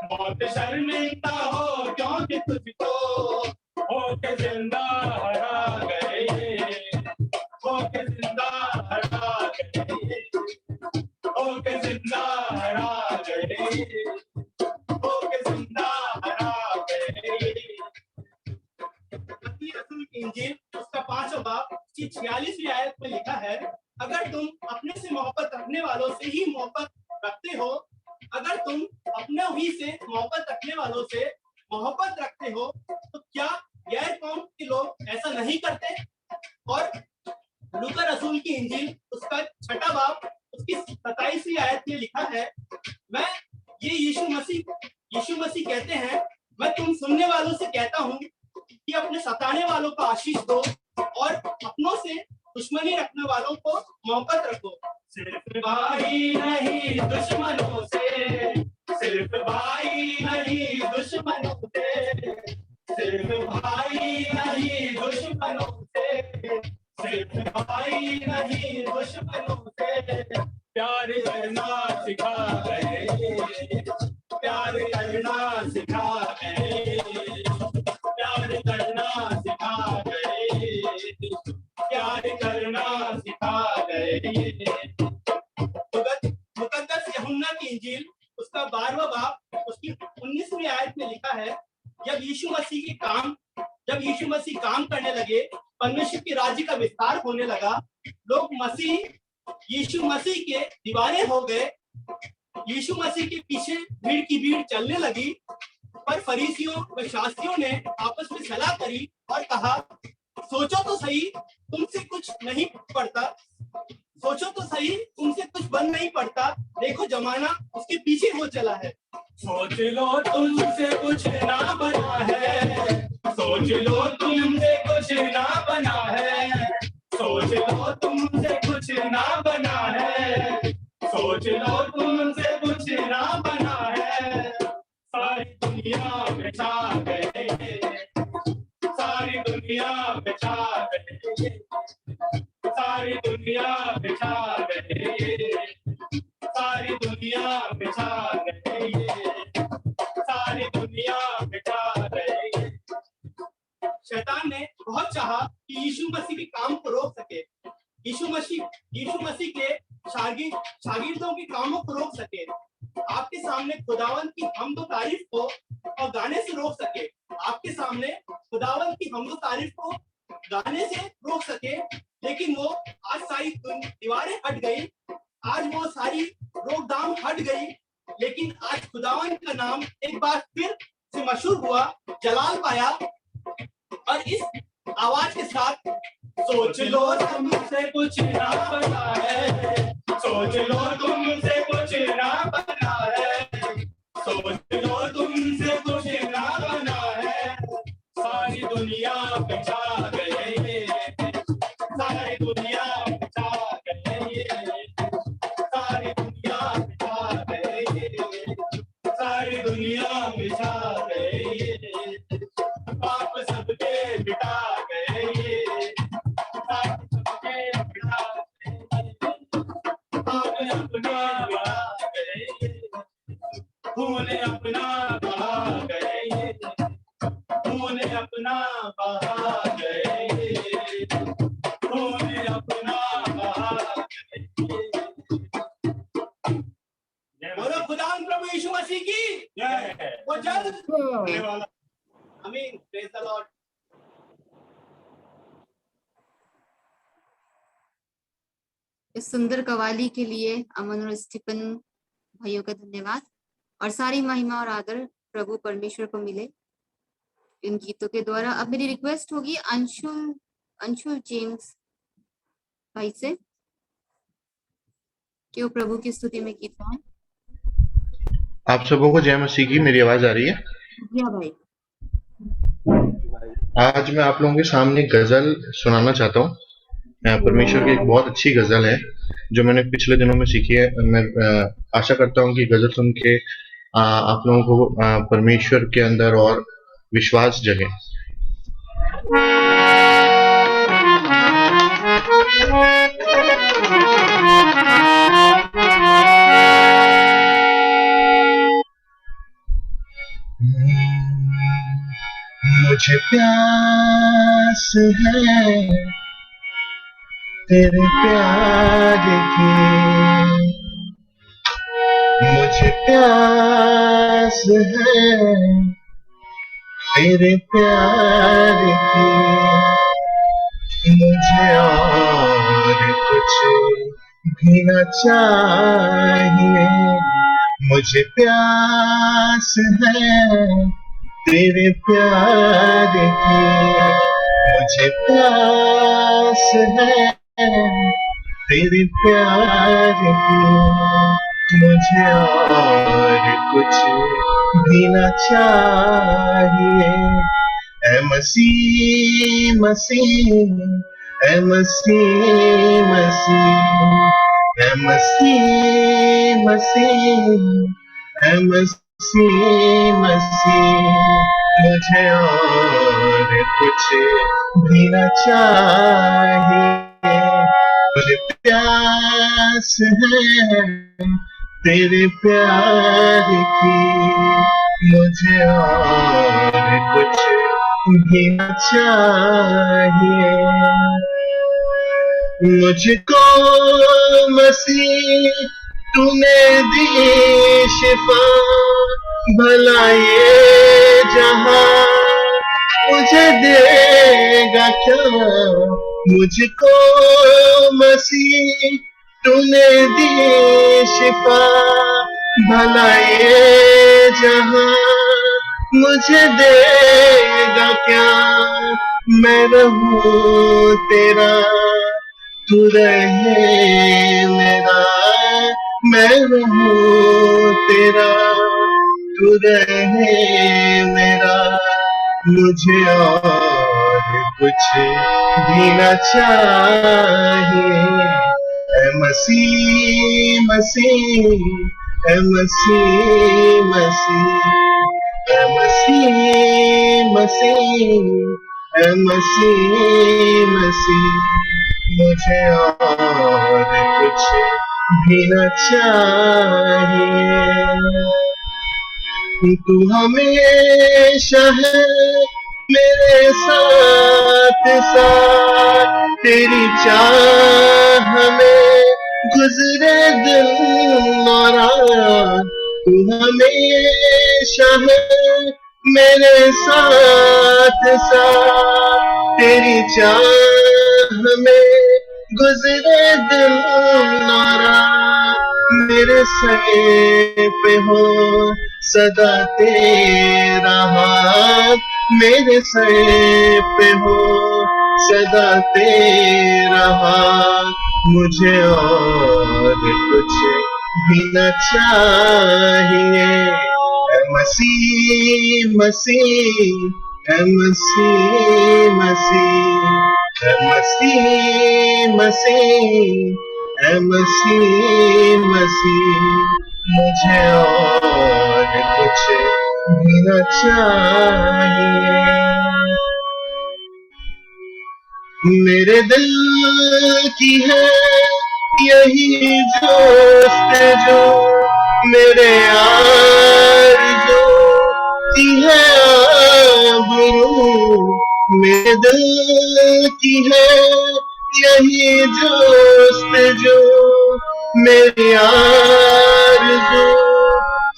मौत शर्मिंदा हो क्योंकि तुझको, होके जिंदा हरा गए, होके जिंदा हरा गए, होके जिंदा हरा गए, होके जिंदा हरा गए। मत्ती रसूल की इंजील उसका 5वां बाब की 46वीं आयत में लिखा है, अगर तुम अपने से मोहब्बत रखने वालों से ही मोहब्बत रखते हो, अगर तुम अपने ही से मोहब्बत रखने वालों से मोहब्बत रखते हो, तो क्या गैर कौम के लोग ऐसा नहीं करते। और लूका रसूल की इंजील उसका 6वां बाब उसकी 27वीं आयत में लिखा है, मैं ये यीशु मसीह कहते हैं, मैं तुम सुनने वालों से कहता हूँ कि अपने सताने वालों को आशीष दो और अपनों से दुश्मनी रखने वालों को मोहब्बत रखो। सिर्फ भाई नहीं दुश्मनों से, सिर्फ भाई नहीं दुश्मनों से, सिर्फ भाई नहीं दुश्मनों से, सिर्फ भाई नहीं दुश्मनों से, प्यार करना सिखा गए, प्यार करना सिखा गए, प्यार करना सिखा गए, प्यार करना सिखा गए। मुकद्दस यूहन्ना की इंजील उसका 12वां बाब उसकी 19वीं आयत में लिखा है, जब यीशु मसीह काम करने लगे, परमेश्वर के राज्य का विस्तार होने लगा, लोग यीशु मसीह के दीवाने हो गए, यीशु मसीह के पीछे भीड़ की भीड़ चलने लगी। पर फरीसियों व शास्त्रियों ने आपस में सलाह करी और कहा, सोचो तो सही तुमसे कुछ नहीं पड़ता, सोचो तो सही तुमसे कुछ बन नहीं पड़ता, देखो जमाना उसके पीछे हो चला है। सोच लो तुमसे कुछ ना बना है, सोच लो तुमसे कुछ ना बना है, सोच लो तुमसे कुछ ना बना है, सोच लो तुमसे कुछ ना बना है। सारी दुनिया में छा गए, सारी दुनिया में छा गए, सारी दुनिया में छा गए, सारी दुनिया में छा गए, सारी दुनिया में छा गए। शैतान ने बहुत चाहा कि यीशु मसीह के काम को रोक सके, यीशु मसीह के शागिर्दों के कामों को रोक सके, आपके सामने खुदावंत की हम्द तारीफ को और गाने से रोक सके, आपके सामने खुदावंत की हम्द तारीफ को गाने से रोक सके। लेकिन वो आज सारी दीवारें हट गई, आज वो सारी रोकथाम हट गई, लेकिन आज खुदावंत का नाम एक बार फिर से मशहूर हुआ, जलाल पाया। और इस आवाज के साथ, सोच लो तुमसे कुछ ना बना है, सोच लो तुमसे कुछ ना बना है, सोच लो तुमसे कुछ ना बना है। सारी दुनिया पे छा गए, सारी दुनिया पे छा गए, सारी दुनिया पे छा गए, सारी दुनिया में छा गए, पाप सबके मिटा गए, पाप सबके मिटा गए, पाप अपना बहा गए, खून अपना बहा गए, खून अपना बहा गए, खून अपना बहा गए। बोलो खुदा प्रभु यीशु मसीह की जय। वो जल्द होने वाला। आमीन। Praise the Lord. इस सुंदर कवाली के लिए अमन और स्टीफन भाइयों का धन्यवाद, और सारी महिमा और आदर प्रभु परमेश्वर को मिले इन गीतों के द्वारा। अब मेरी रिक्वेस्ट होगी अंशुल जेम्स भाई से। कि वो प्रभु की स्तुति में गीत गाएं। आप सबों को जय मसीह की। मेरी आवाज आ रही है? भैया भाई आज मैं आप लोगों के सामने गजल सुनाना चाहता हूँ। परमेश्वर की एक बहुत अच्छी गजल है जो मैंने पिछले दिनों में सीखी है। मैं आशा करता हूँ कि गजल सुन के आप लोगों को परमेश्वर के अंदर और विश्वास जगे। मुझे प्यास है तेरे प्यार की, मुझे प्यास है तेरे प्यार की, मुझे और कुछ भी न चाहिए। मुझे प्यास है तेरे प्यार की, मुझे प्यास है तेरे प्यार की, मुझे और कुछ भी न चाहिए। ऐ मसीह मसीह, ऐ मसीह मसीह, ऐ मसीह मसीह, ऐ मसीह मसीह, मुझे और कुछ भी न चाहिए। मुझे प्यास है तेरे प्यार की, मुझे और कुछ भी न चाहिए। मुझको मसीह तूने दी शिफा, भला ये जहां मुझे देगा क्या। मुझको मसीह तूने दी शिफा, भला ये जहां मुझे देगा क्या। मैं रहूं तेरा तू रहे मेरा, मैं रहूं तेरा तू रहे मेरा, मुझे और कुछ भी न चाहिए। ऐ मसीह मसीह, ऐ मसीह मसीह, ऐ मसीह मसीह, ऐ मसीह मसीह, मुझे और कुछ भी न चाहिए। तू हमेशा है मेरे साथ साथ, तेरी चाह में गुजरे दिन और रात। तू हमेशा है मेरे साथ साथ, तेरी चाह में गुजरे दिन और रात। मेरे सर पे हो सदा तेरा हाथ, मेरे सर पे हो सदा तेरा हाथ, मुझे और कुछ भी न चाहिए। ऐ मसीह मसीह, ऐ मसीह मसीह, ऐ मसीह मसीह, ऐ मसीह मसीह, मुझे और कुछ भी न चाहिए। मेरे दिल की है यही जस्तजू, मेरे आरज़ू की है आबरू। मेरे दिल की है यही जस्तजू, मेरी आरज़ू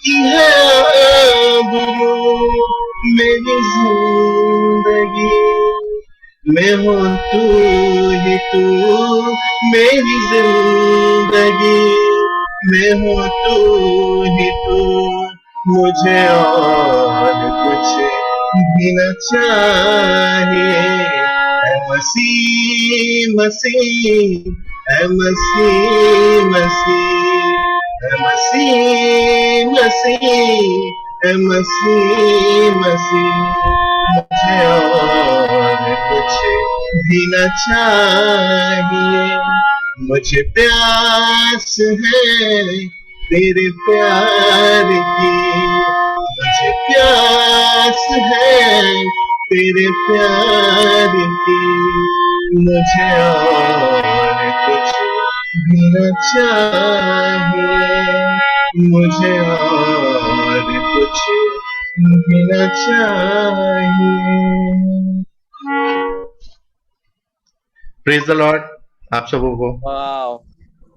की है आबरू। मेरी जिंदगी मैं हो तू ही तू, मेरी जिंदगी मैं हो तू ही तू, मुझे और कुछ भी न चाहिए। ऐ मसीह मसीह, ऐ मसीह मसीह, मसीह मसीह मसीह मसीह, मुझे और कुछ भी न चाहिए। मुझे प्यास है तेरे प्यार की, मुझे प्यास है तेरे प्यार की, मुझे और कुछ भी न चाहिए। मुझे और कुछ भी न चाहिए। प्रेज द लॉर्ड आप सबों को। Wow.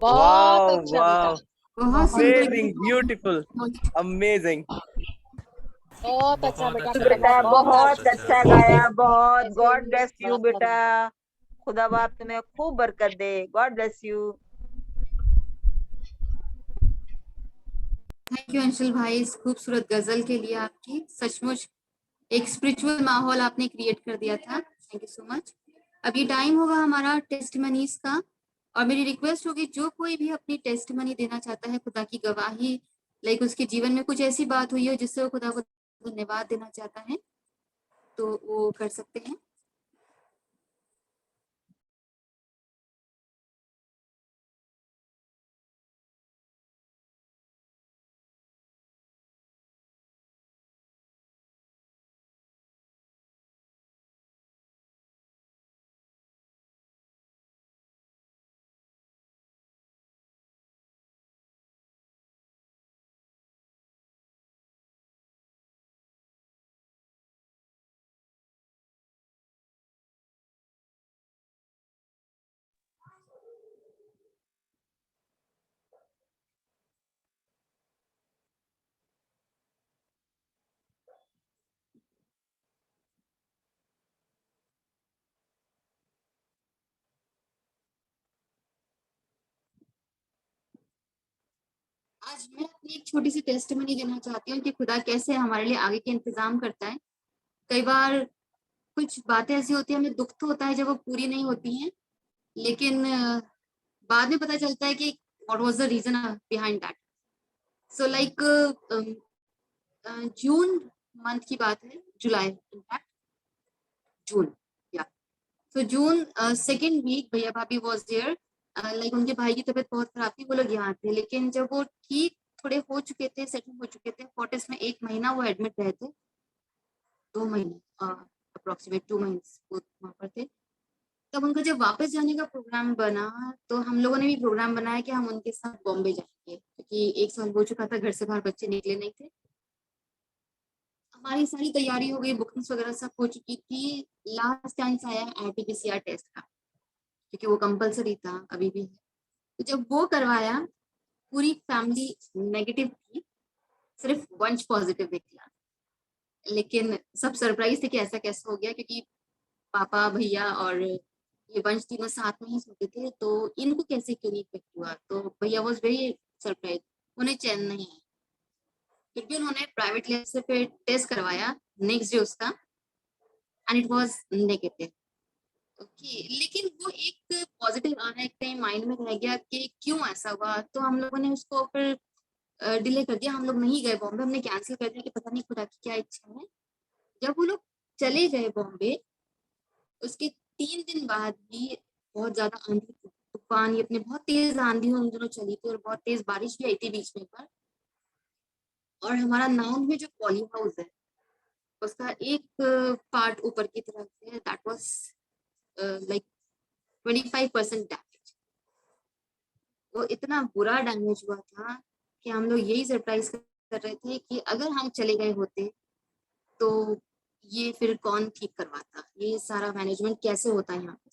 बहुत Wow. अच्छा Wow. बेटा, बहुत सुंदर Amazing. Beautiful. Amazing. बहुत अच्छा बेटा, खुदा बेटा बाप बहुत बहुत तारीफ अच्छा करे। गाया, बहुत ऐसे गॉड ही ब्लेस यू बात बेटा। करो। खुदा बाप तुम्हें खूब बरकत दे। God bless you. Thank you Anshul भाई इस खूबसूरत गजल के लिए। आपकी सचमुच एक स्पिरिचुअल माहौल आपने क्रिएट कर दिया था। Thank you so much. अब ये टाइम होगा हमारा टेस्टमनीज का, और मेरी रिक्वेस्ट होगी जो कोई भी अपनी टेस्टमनी देना चाहता है, खुदा की गवाही, लाइक उसके जीवन में कुछ ऐसी बात हुई हो जिससे वो खुदा को धन्यवाद देना चाहता है, तो वो कर सकते हैं। आज मैं अपनी एक छोटी सी टेस्टमनी देना चाहती हूँ कि खुदा कैसे हमारे लिए आगे के इंतजाम करता है। कई बार कुछ बातें ऐसी होती है, हमें दुख तो होता है जब वो पूरी नहीं होती हैं, लेकिन बाद में पता चलता है कि what was the reason behind that. So like June month की बात है, जुलाई इनफैक्ट जून, या सो जून सेकेंड वीक भैया भाभी वाज देयर। लाइक उनके भाई की तबीयत बहुत खराब थी, वो लोग यहाँ थे, लेकिन जब वो ठीक थोड़े हो चुके थे, सेटल हो चुके थे, फोर्टिस में 1 महीना वो एडमिट रहे थे, 2 महीने अप्रोक्सीमेट 2 मंथ्स वो वहाँ पर थे। तब उनका जब वापस जाने का प्रोग्राम बना, तो हम लोगों ने भी प्रोग्राम बनाया कि हम उनके साथ बॉम्बे जाएंगे, क्योंकि 1 साल हो चुका था, घर से बाहर बच्चे निकले नहीं थे। हमारी सारी तैयारी हो गई, बुकिंग्स वगैरह सब हो चुकी थी। लास्ट चांस आया RT-PCR टेस्ट का, क्योंकि वो कंपलसरी था, अभी भी है। तो जब वो करवाया, पूरी फैमिली नेगेटिव थी, सिर्फ वंश पॉजिटिव निकला। लेकिन सब सरप्राइज थे कि ऐसा कैसे हो गया, क्योंकि पापा भैया और ये वंश तीनों साथ में ही सोते थे, तो इनको कैसे क्यों नहीं इफेक्ट हुआ। तो भैया वॉज वेरी सरप्राइज, उन्हें चैन नहीं आया। फिर भी उन्होंने प्राइवेट लैब से फिर टेस्ट करवाया नेक्स्ट डे उसका, and it was negative. Okay, लेकिन वो एक पॉजिटिव आना एक टाइम माइंड में रह गया कि क्यों ऐसा हुआ। तो हम लोगों ने उसको फिर डिले कर दिया, हम लोग नहीं गए बॉम्बे, हमने कैंसिल कर दिया कि पता नहीं खुदा की क्या इच्छा है। जब वो लोग चले गए बॉम्बे, उसके 3 दिन बाद भी बहुत ज्यादा आंधी तूफान, ये अपने बहुत तेज आंधी उन दिनों चली थी, और बहुत तेज बारिश भी आई थी बीच में पर। और हमारा नाउन में जो पॉली हाउस है, उसका एक पार्ट ऊपर की तरफ है, दैट वाज लाइक 25% डैमेज। वो इतना बुरा डैमेज हुआ था कि हम लोग यही सरप्राइज कर रहे थे कि अगर हम चले गए होते तो ये फिर कौन ठीक करवाता, ये सारा मैनेजमेंट कैसे होता है यहाँ पे।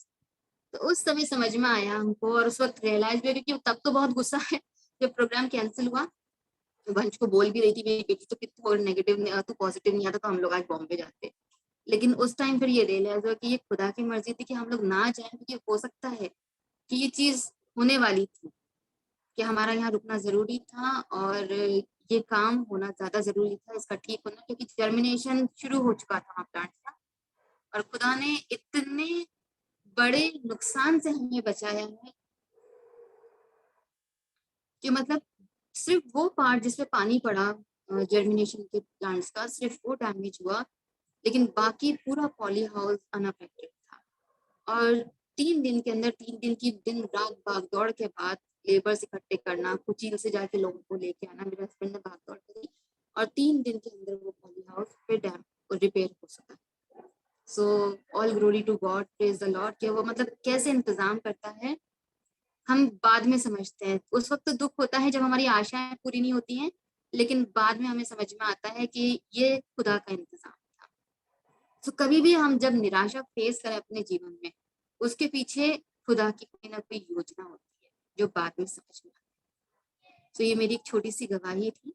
तो उस समय समझ में आया हमको, और उस वक्त रियलाइज भी, क्योंकि तब तो बहुत गुस्सा है जब प्रोग्राम कैंसिल हुआ। तो वंश को बोल भी रही थी, मेरी बेटी तो कितनी और नेगेटिव तो पॉजिटिव नहीं आता, तो हम लोग आज बॉम्बे जाते। लेकिन उस टाइम फिर ये रियलाइज हुआ कि ये खुदा की मर्जी थी कि हम लोग ना जाएं, क्योंकि हो सकता है कि ये चीज होने वाली थी, कि हमारा यहाँ रुकना जरूरी था, और ये काम होना ज्यादा जरूरी था, इसका ठीक होना, क्योंकि जर्मिनेशन शुरू हो चुका था वहाँ प्लांट का। और खुदा ने इतने बड़े नुकसान से हमें बचाया है कि मतलब सिर्फ वो पार्ट जिसपे पानी पड़ा जर्मिनेशन के प्लांट्स का, सिर्फ वो डैमेज हुआ, लेकिन बाकी पूरा पॉली हाउस अनअफेक्टेड था। और 3 दिन के अंदर, 3 दिन की दिन रात भागदौड़ के बाद लेबर्स इकट्ठे करना, कुचील से जाके लोगों को लेके आना, मेरे हस्बैंड ने भागदौड़ करी और 3 दिन के अंदर वो पॉली हाउस पे डैम रिपेयर हो सका। So all glory to God, praise the Lord. कि वो मतलब कैसे इंतजाम करता है हम बाद में समझते हैं। उस वक्त तो दुख होता है जब हमारी आशाएं पूरी नहीं होती हैं, लेकिन बाद में हमें समझ में आता है कि ये खुदा का इंतजाम था। तो कभी भी हम जब निराशा फेस करें अपने जीवन में, उसके पीछे खुदा की कोई ना कोई योजना होती है जो बाद में समझ में आती है। तो ये मेरी एक छोटी सी गवाही थी।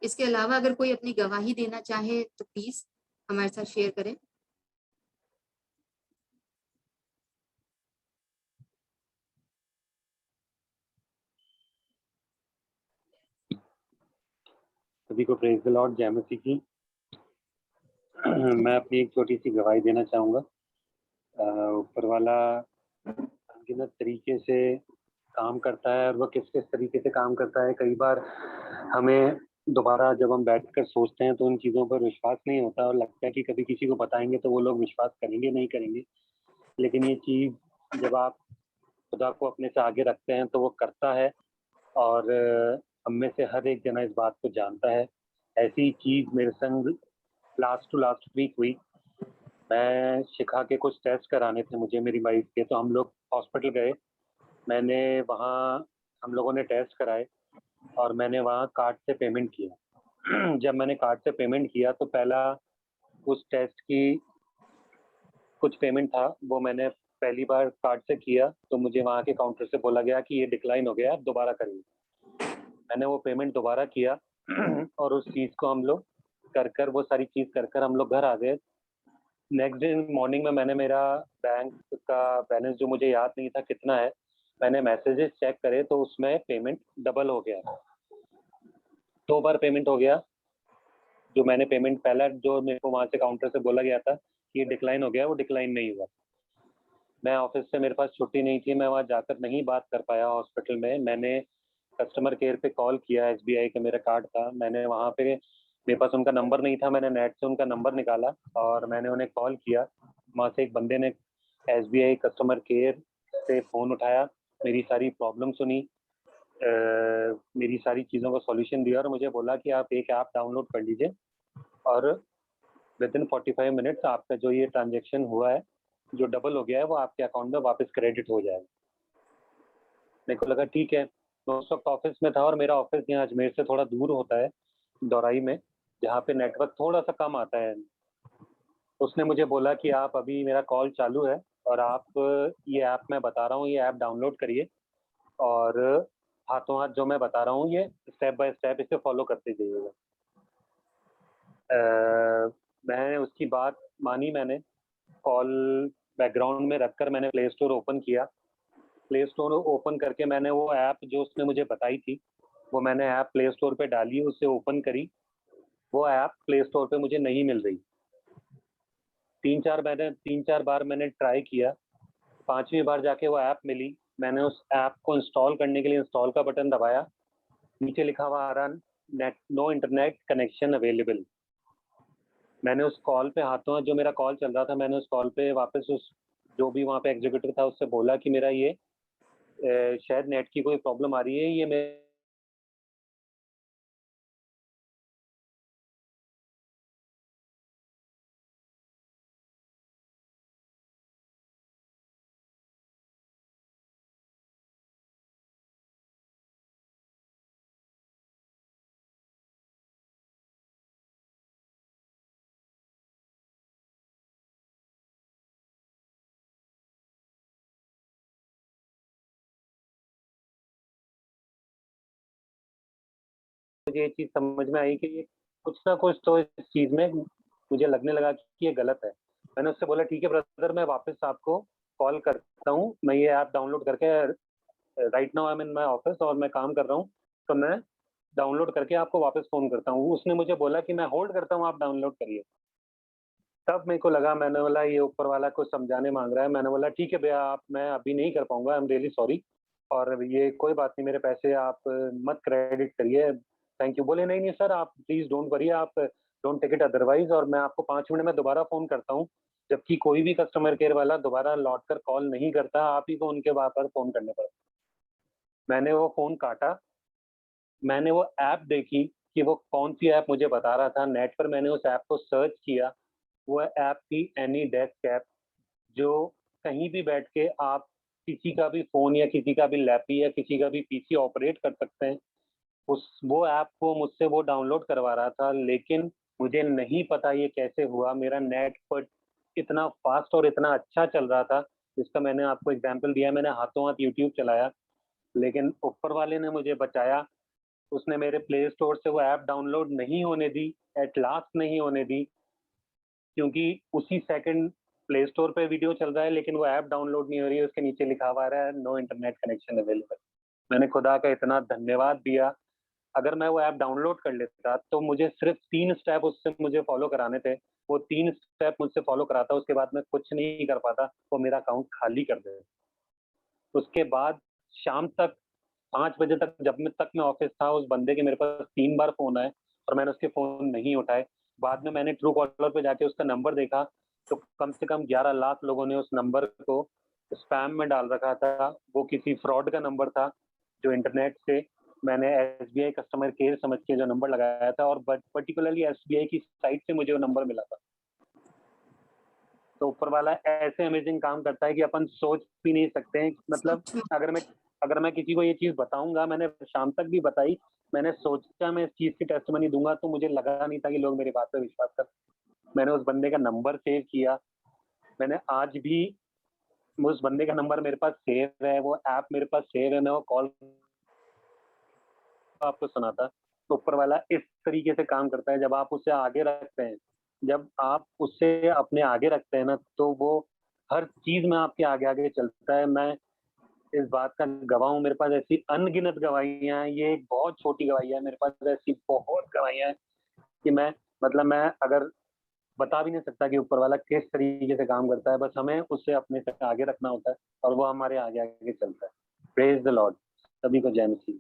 इसके अलावा अगर कोई अपनी गवाही देना चाहे तो प्लीज हमारे साथ शेयर करें। सभी को प्रेज द लॉर्ड, जय मसीह की। मैं अपनी एक छोटी सी गवाही देना चाहूँगा। ऊपर वाला अनगिनत तरीके से काम करता है और वह किस किस तरीके से काम करता है। कई बार हमें दोबारा जब हम बैठकर सोचते हैं तो उन चीज़ों पर विश्वास नहीं होता और लगता है कि कभी किसी को बताएंगे तो वो लोग विश्वास करेंगे नहीं करेंगे। लेकिन ये चीज़ जब आप खुदा को अपने से आगे रखते हैं तो वो करता है और हम में से हर एक जना इस बात को जानता है। ऐसी चीज़ मेरे संग लास्ट वीक हुई। मैं शिखा के कुछ टेस्ट कराने थे मुझे, मेरी वाइफ के, तो हम लोग हॉस्पिटल गए। मैंने वहाँ हम लोगों ने टेस्ट कराए और मैंने वहाँ कार्ड से पेमेंट किया। जब मैंने कार्ड से पेमेंट किया तो पहला उस टेस्ट की कुछ पेमेंट था वो मैंने पहली बार कार्ड से किया, तो मुझे वहाँ के काउंटर से बोला गया कि ये डिक्लाइन हो गया, आप दोबारा करिए। मैंने वो पेमेंट दोबारा किया और उस चीज़ को हम लोग कर वो सारी चीज़ कर हम लोग घर आ गए। नेक्स्ट डे मॉर्निंग में मैंने मेरा बैंक का बैलेंस जो मुझे याद नहीं था कितना है, मैंने मैसेजेस चेक करे तो उसमें पेमेंट डबल हो गया। 2 बार पेमेंट हो गया। जो मैंने पेमेंट पहला जो मेरे को वहाँ से काउंटर से बोला गया था कि ये डिक्लाइन हो गया, वो डिक्लाइन नहीं हुआ। मैं ऑफिस से, मेरे पास छुट्टी नहीं थी, मैं वहाँ जाकर नहीं बात कर पाया हॉस्पिटल में। मैंने कस्टमर केयर पे कॉल किया, SBI का मेरा कार्ड था, मैंने वहाँ पे, मेरे पास उनका नंबर नहीं था, मैंने नेट से उनका नंबर निकाला और मैंने उन्हें कॉल किया। वहाँ से एक बंदे ने SBI कस्टमर केयर से फ़ोन उठाया, मेरी सारी प्रॉब्लम सुनी, मेरी सारी चीज़ों का सॉल्यूशन दिया और मुझे बोला कि आप एक ऐप डाउनलोड कर लीजिए और विदिन 45 मिनट्स आपका जो ये ट्रांजेक्शन हुआ है, जो डबल हो गया है, वो आपके अकाउंट में वापस क्रेडिट हो जाएगा। मेरे को लगा ठीक है। मैं उस वक्त ऑफिस में था और मेरा ऑफिस यहाँ अजमेर से थोड़ा दूर होता है, दौराई में, जहाँ पे नेटवर्क थोड़ा सा कम आता है। उसने मुझे बोला कि आप अभी, मेरा कॉल चालू है और आप ये ऐप मैं बता रहा हूँ, ये ऐप डाउनलोड करिए और हाथों हाथ जो मैं बता रहा हूँ ये स्टेप बाय स्टेप इसे फॉलो करते जाइएगा। मैं उसकी बात मानी, मैंने कॉल बैकग्राउंड में रखकर मैंने प्ले स्टोर ओपन किया। प्ले स्टोर ओपन करके मैंने वो ऐप जो उसने मुझे बताई थी वो मैंने ऐप प्ले स्टोर पे डाली, उसे ओपन करी। वो ऐप प्ले स्टोर पे मुझे नहीं मिल रही। 3-4 बार मैंने ट्राई किया, 5वीं बार जाके वो ऐप मिली। मैंने उस ऐप को इंस्टॉल करने के लिए इंस्टॉल का बटन दबाया, नीचे लिखा हुआ आ रहा net, no internet connection available. मैंने उस कॉल पे हाथों, जो मेरा कॉल चल रहा था, मैंने उस कॉल पे वापस उस जो भी वहाँ पे एग्जीक्यूटिव था उससे बोला कि मेरा ये शायद नेट की कोई प्रॉब्लम आ रही है, ये मैं मुझे ये चीज़ समझ में आई कि ये कुछ ना कुछ तो इस चीज़ में मुझे लगने लगा कि ये गलत है। मैंने उससे बोला ठीक है ब्रदर, मैं वापस आपको कॉल करता हूँ, मैं ये ऐप डाउनलोड करके, right now I am in my office और मैं काम कर रहा हूँ, तो मैं डाउनलोड करके आपको वापस फ़ोन करता हूँ। उसने मुझे बोला कि मैं होल्ड करता हूँ, आप डाउनलोड करिए। तब मेरे को लगा, मैंने बोला ये ऊपर वाला कुछ समझाने मांग रहा है। मैंने बोला ठीक है भैया, आप, मैं अभी नहीं कर पाऊंगा, आई एम रियली सॉरी, और ये कोई बात नहीं, मेरे पैसे आप मत क्रेडिट करिए, थैंक यू। बोले नहीं नहीं सर, आप प्लीज डोंट वरी, आप डोंट टेक इट अदरवाइज, और मैं आपको 5 मिनट में दोबारा फोन करता हूँ। जबकि कोई भी कस्टमर केयर वाला दोबारा लौट कर कॉल नहीं करता, आप ही को उनके वापस फोन करने पड़ते। मैंने वो फोन काटा, मैंने वो ऐप देखी कि वो कौन सी ऐप मुझे बता रहा था, नेट पर मैंने उस ऐप को सर्च किया। वो ऐप थी एनी डेस्क ऐप, जो कहीं भी बैठ के आप किसी का भी फोन या किसी का भी लैपटॉप या किसी का भी पीसी ऑपरेट कर सकते हैं। वो ऐप को मुझसे वो डाउनलोड करवा रहा था, लेकिन मुझे नहीं पता ये कैसे हुआ। मेरा नेट पर इतना फास्ट और इतना अच्छा चल रहा था, जिसका मैंने आपको एग्जांपल दिया। मैंने हाथों हाथ यूट्यूब चलाया, लेकिन ऊपर वाले ने मुझे बचाया। उसने मेरे प्ले स्टोर से वो ऐप डाउनलोड नहीं होने दी, एट लास्ट नहीं होने दी, क्योंकि उसी सेकंड प्ले स्टोर पे वीडियो चल रहा है लेकिन वो ऐप डाउनलोड नहीं हो रही है। उसके नीचे लिखा हुआ है नो इंटरनेट कनेक्शन अवेलेबल। मैंने खुदा का इतना धन्यवाद दिया। अगर मैं वो ऐप डाउनलोड कर लेता तो मुझे सिर्फ 3 स्टेप उससे मुझे फॉलो कराने थे। वो 3 स्टेप मुझसे फॉलो कराता, उसके बाद मैं कुछ नहीं कर पाता, वो मेरा अकाउंट खाली कर दे। उसके बाद शाम तक 5 बजे तक जब मैं ऑफिस था, उस बंदे के मेरे पास 3 बार फोन आए और मैंने उसके फोन नहीं उठाए। बाद में मैंने ट्रू कॉलर पे जाके उसका नंबर देखा तो कम से कम 11 लाख लोगों ने उस नंबर को स्पैम में डाल रखा था। वो किसी फ्रॉड का नंबर था, जो इंटरनेट से मैंने एसबीआई कस्टमर केयर समझ के जो नंबर लगाया था, और पर्टिकुलरली एसबीआई की साइट से मुझे वो नंबर मिला था। तो ऊपर वाला ऐसे अमेजिंग काम करता है कि अपन सोच भी नहीं सकते हैं। मतलब अगर मैं किसी को ये चीज बताऊंगा, मैंने शाम तक भी बताई, मैंने सोचा मैं इस चीज की टेस्टमनी दूंगा, तो मुझे लगा नहीं था कि लोग मेरी बात पर विश्वास कर। मैंने उस बंदे का नंबर सेव किया, मैंने आज भी उस बंदे का नंबर मेरे पास सेव है, वो ऐप मेरे पास सेव है, मैं वो कॉल आपको सुनाता। तो ऊपर वाला इस तरीके से काम करता है। जब आप उसे आगे रखते हैं, जब आप उससे अपने आगे रखते हैं ना, तो वो हर चीज में आपके आगे आगे चलता है। मैं इस बात का गवाह हूँ, मेरे पास ऐसी अनगिनत गवाहियां हैं। ये एक बहुत छोटी गवाही है, मेरे पास ऐसी बहुत गवाहियां हैं कि मैं अगर बता भी नहीं सकता कि ऊपर वाला किस तरीके से काम करता है। बस हमें उससे अपने से आगे रखना होता है और वो हमारे आगे आगे चलता है। Praise the Lord. सभी को जय मसीह।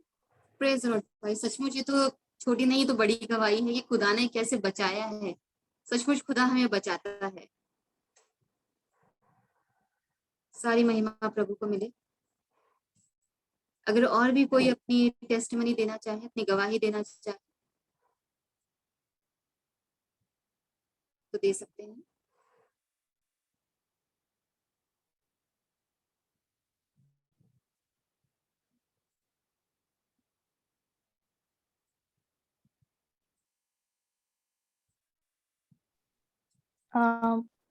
प्रेज लॉर्ड भाई, सचमुच ये तो छोटी नहीं, तो बड़ी गवाही है कि खुदा ने कैसे बचाया है। सचमुच खुदा हमें बचाता है। सारी महिमा प्रभु को मिले। अगर और भी कोई अपनी टेस्टिमनी देना चाहे, अपनी गवाही देना चाहे, तो दे सकते हैं।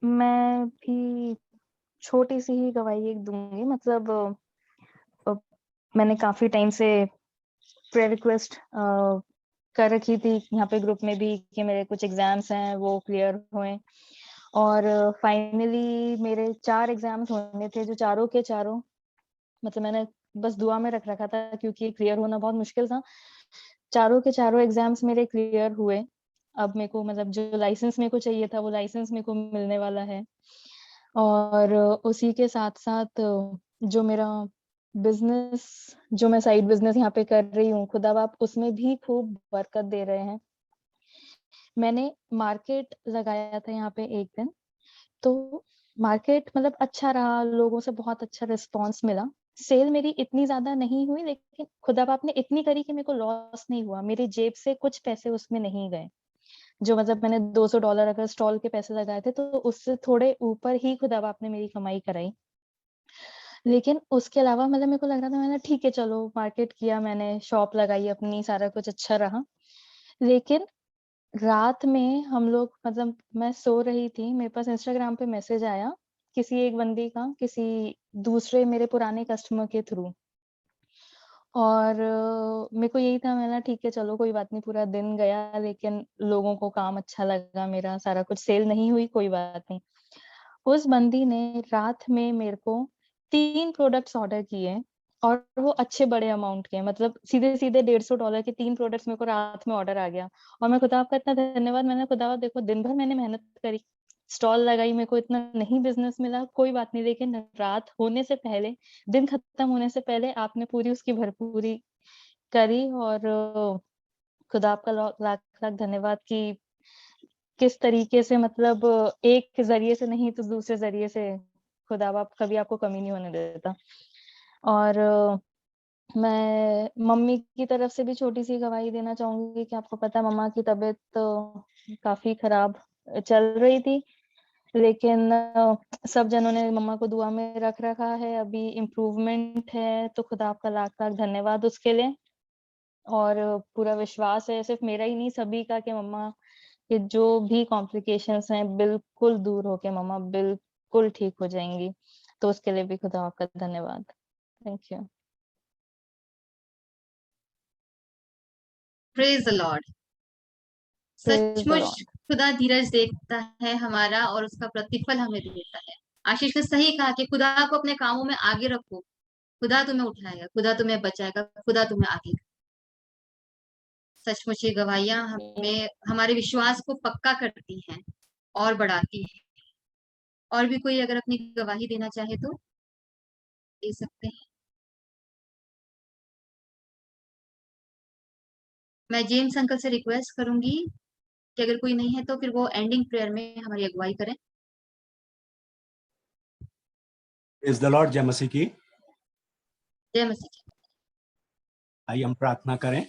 मैं भी छोटी सी ही गवाही एक दूंगी। मतलब मैंने काफी टाइम से प्रेयर रिक्वेस्ट कर रखी थी यहाँ पे ग्रुप में भी कि मेरे कुछ एग्जाम्स हैं वो क्लियर हुए, और फाइनली मेरे 4 एग्जाम्स होने थे, जो चारों के चारों मतलब मैंने बस दुआ में रख रखा था क्योंकि क्लियर होना बहुत मुश्किल था। चारों के चारों एग्जाम्स मेरे क्लियर हुए। अब मेरे को मतलब जो लाइसेंस मेरे को चाहिए था वो लाइसेंस मेरे को मिलने वाला है। और उसी के साथ साथ जो मेरा बिजनेस, जो मैं साइड बिजनेस यहाँ पे कर रही हूँ, खुदा बाप उसमें भी खूब बरकत दे रहे हैं। मैंने मार्केट लगाया था यहाँ पे एक दिन, तो मार्केट मतलब अच्छा रहा, लोगों से बहुत अच्छा रिस्पांस मिला। सेल मेरी इतनी ज्यादा नहीं हुई, लेकिन खुदा बाप ने इतनी करी कि मेरे को लॉस नहीं हुआ। मेरी जेब से कुछ पैसे उसमें नहीं गए। जो मतलब मैंने $200 अगर स्टॉल के पैसे लगाए थे, तो उससे थोड़े ऊपर ही खुदा बाप ने मेरी कमाई कराई। लेकिन उसके अलावा मतलब मेरे को लग रहा था, मैंने ठीक है चलो मार्केट किया, मैंने शॉप लगाई अपनी, सारा कुछ अच्छा रहा। लेकिन रात में हम लोग मतलब मैं सो रही थी, मेरे पास इंस्टाग्राम पे मैसेज आया किसी एक बंदी का, किसी दूसरे मेरे पुराने कस्टमर के थ्रू। और मेरे को यही था, मैंने ठीक है चलो कोई बात नहीं, पूरा दिन गया लेकिन लोगों को काम अच्छा लगा, मेरा सारा कुछ सेल नहीं हुई, कोई बात नहीं। उस बंदी ने रात में मेरे को 3 प्रोडक्ट्स ऑर्डर किए, और वो अच्छे बड़े अमाउंट के, मतलब सीधे सीधे $150 के 3 प्रोडक्ट्स मेरे को रात में ऑर्डर आ गया। और मैं खुदा का इतना धन्यवाद, मैंने खुदा देखो दिन भर मैंने मेहनत करी, स्टॉल लगाई, मेरे को इतना नहीं बिजनेस मिला, कोई बात नहीं, लेकिन रात होने से पहले, दिन खत्म होने से पहले आपने पूरी उसकी भरपूरी करी। और खुदा आपका लाख लाख धन्यवाद कि किस तरीके से, मतलब एक जरिए से नहीं तो दूसरे जरिए से खुदा बाप कभी आपको कमी नहीं होने देता। और मैं मम्मी की तरफ से भी छोटी सी गवाही देना चाहूंगी कि आपको पता है मम्मा की तबीयत तो काफी खराब चल रही थी, लेकिन सब जनों ने मम्मा को दुआ में रख रखा है, अभी इम्प्रूवमेंट है, तो खुदा आपका लाख लाख धन्यवाद उसके लिए। और पूरा विश्वास है सिर्फ मेरा ही नहीं सभी का कि मम्मा के जो भी कॉम्प्लिकेशंस हैं बिल्कुल दूर होके मम्मा बिल्कुल ठीक हो जाएंगी, तो उसके लिए भी खुदा आपका धन्यवाद। Thank you. Praise the Lord. सचमुच खुदा धीरज देखता है हमारा और उसका प्रतिफल हमें देता है। आशीष ने सही कहा कि खुदा को अपने कामों में आगे रखो, खुदा तुम्हें उठाएगा, खुदा तुम्हें बचाएगा, खुदा तुम्हें आगे। सचमुच ये गवाहियां हमें हमारे विश्वास को पक्का करती हैं और बढ़ाती हैं। और भी कोई अगर अपनी गवाही देना चाहे तो दे सकते हैं। मैं जेम्स अंकल से रिक्वेस्ट करूंगी कि अगर कोई नहीं है तो फिर वो एंडिंग प्रेयर में हमारी अगुवाई करें। Praise the Lord. जय मसीह की। जय मसीह की। आइए हम प्रार्थना करें।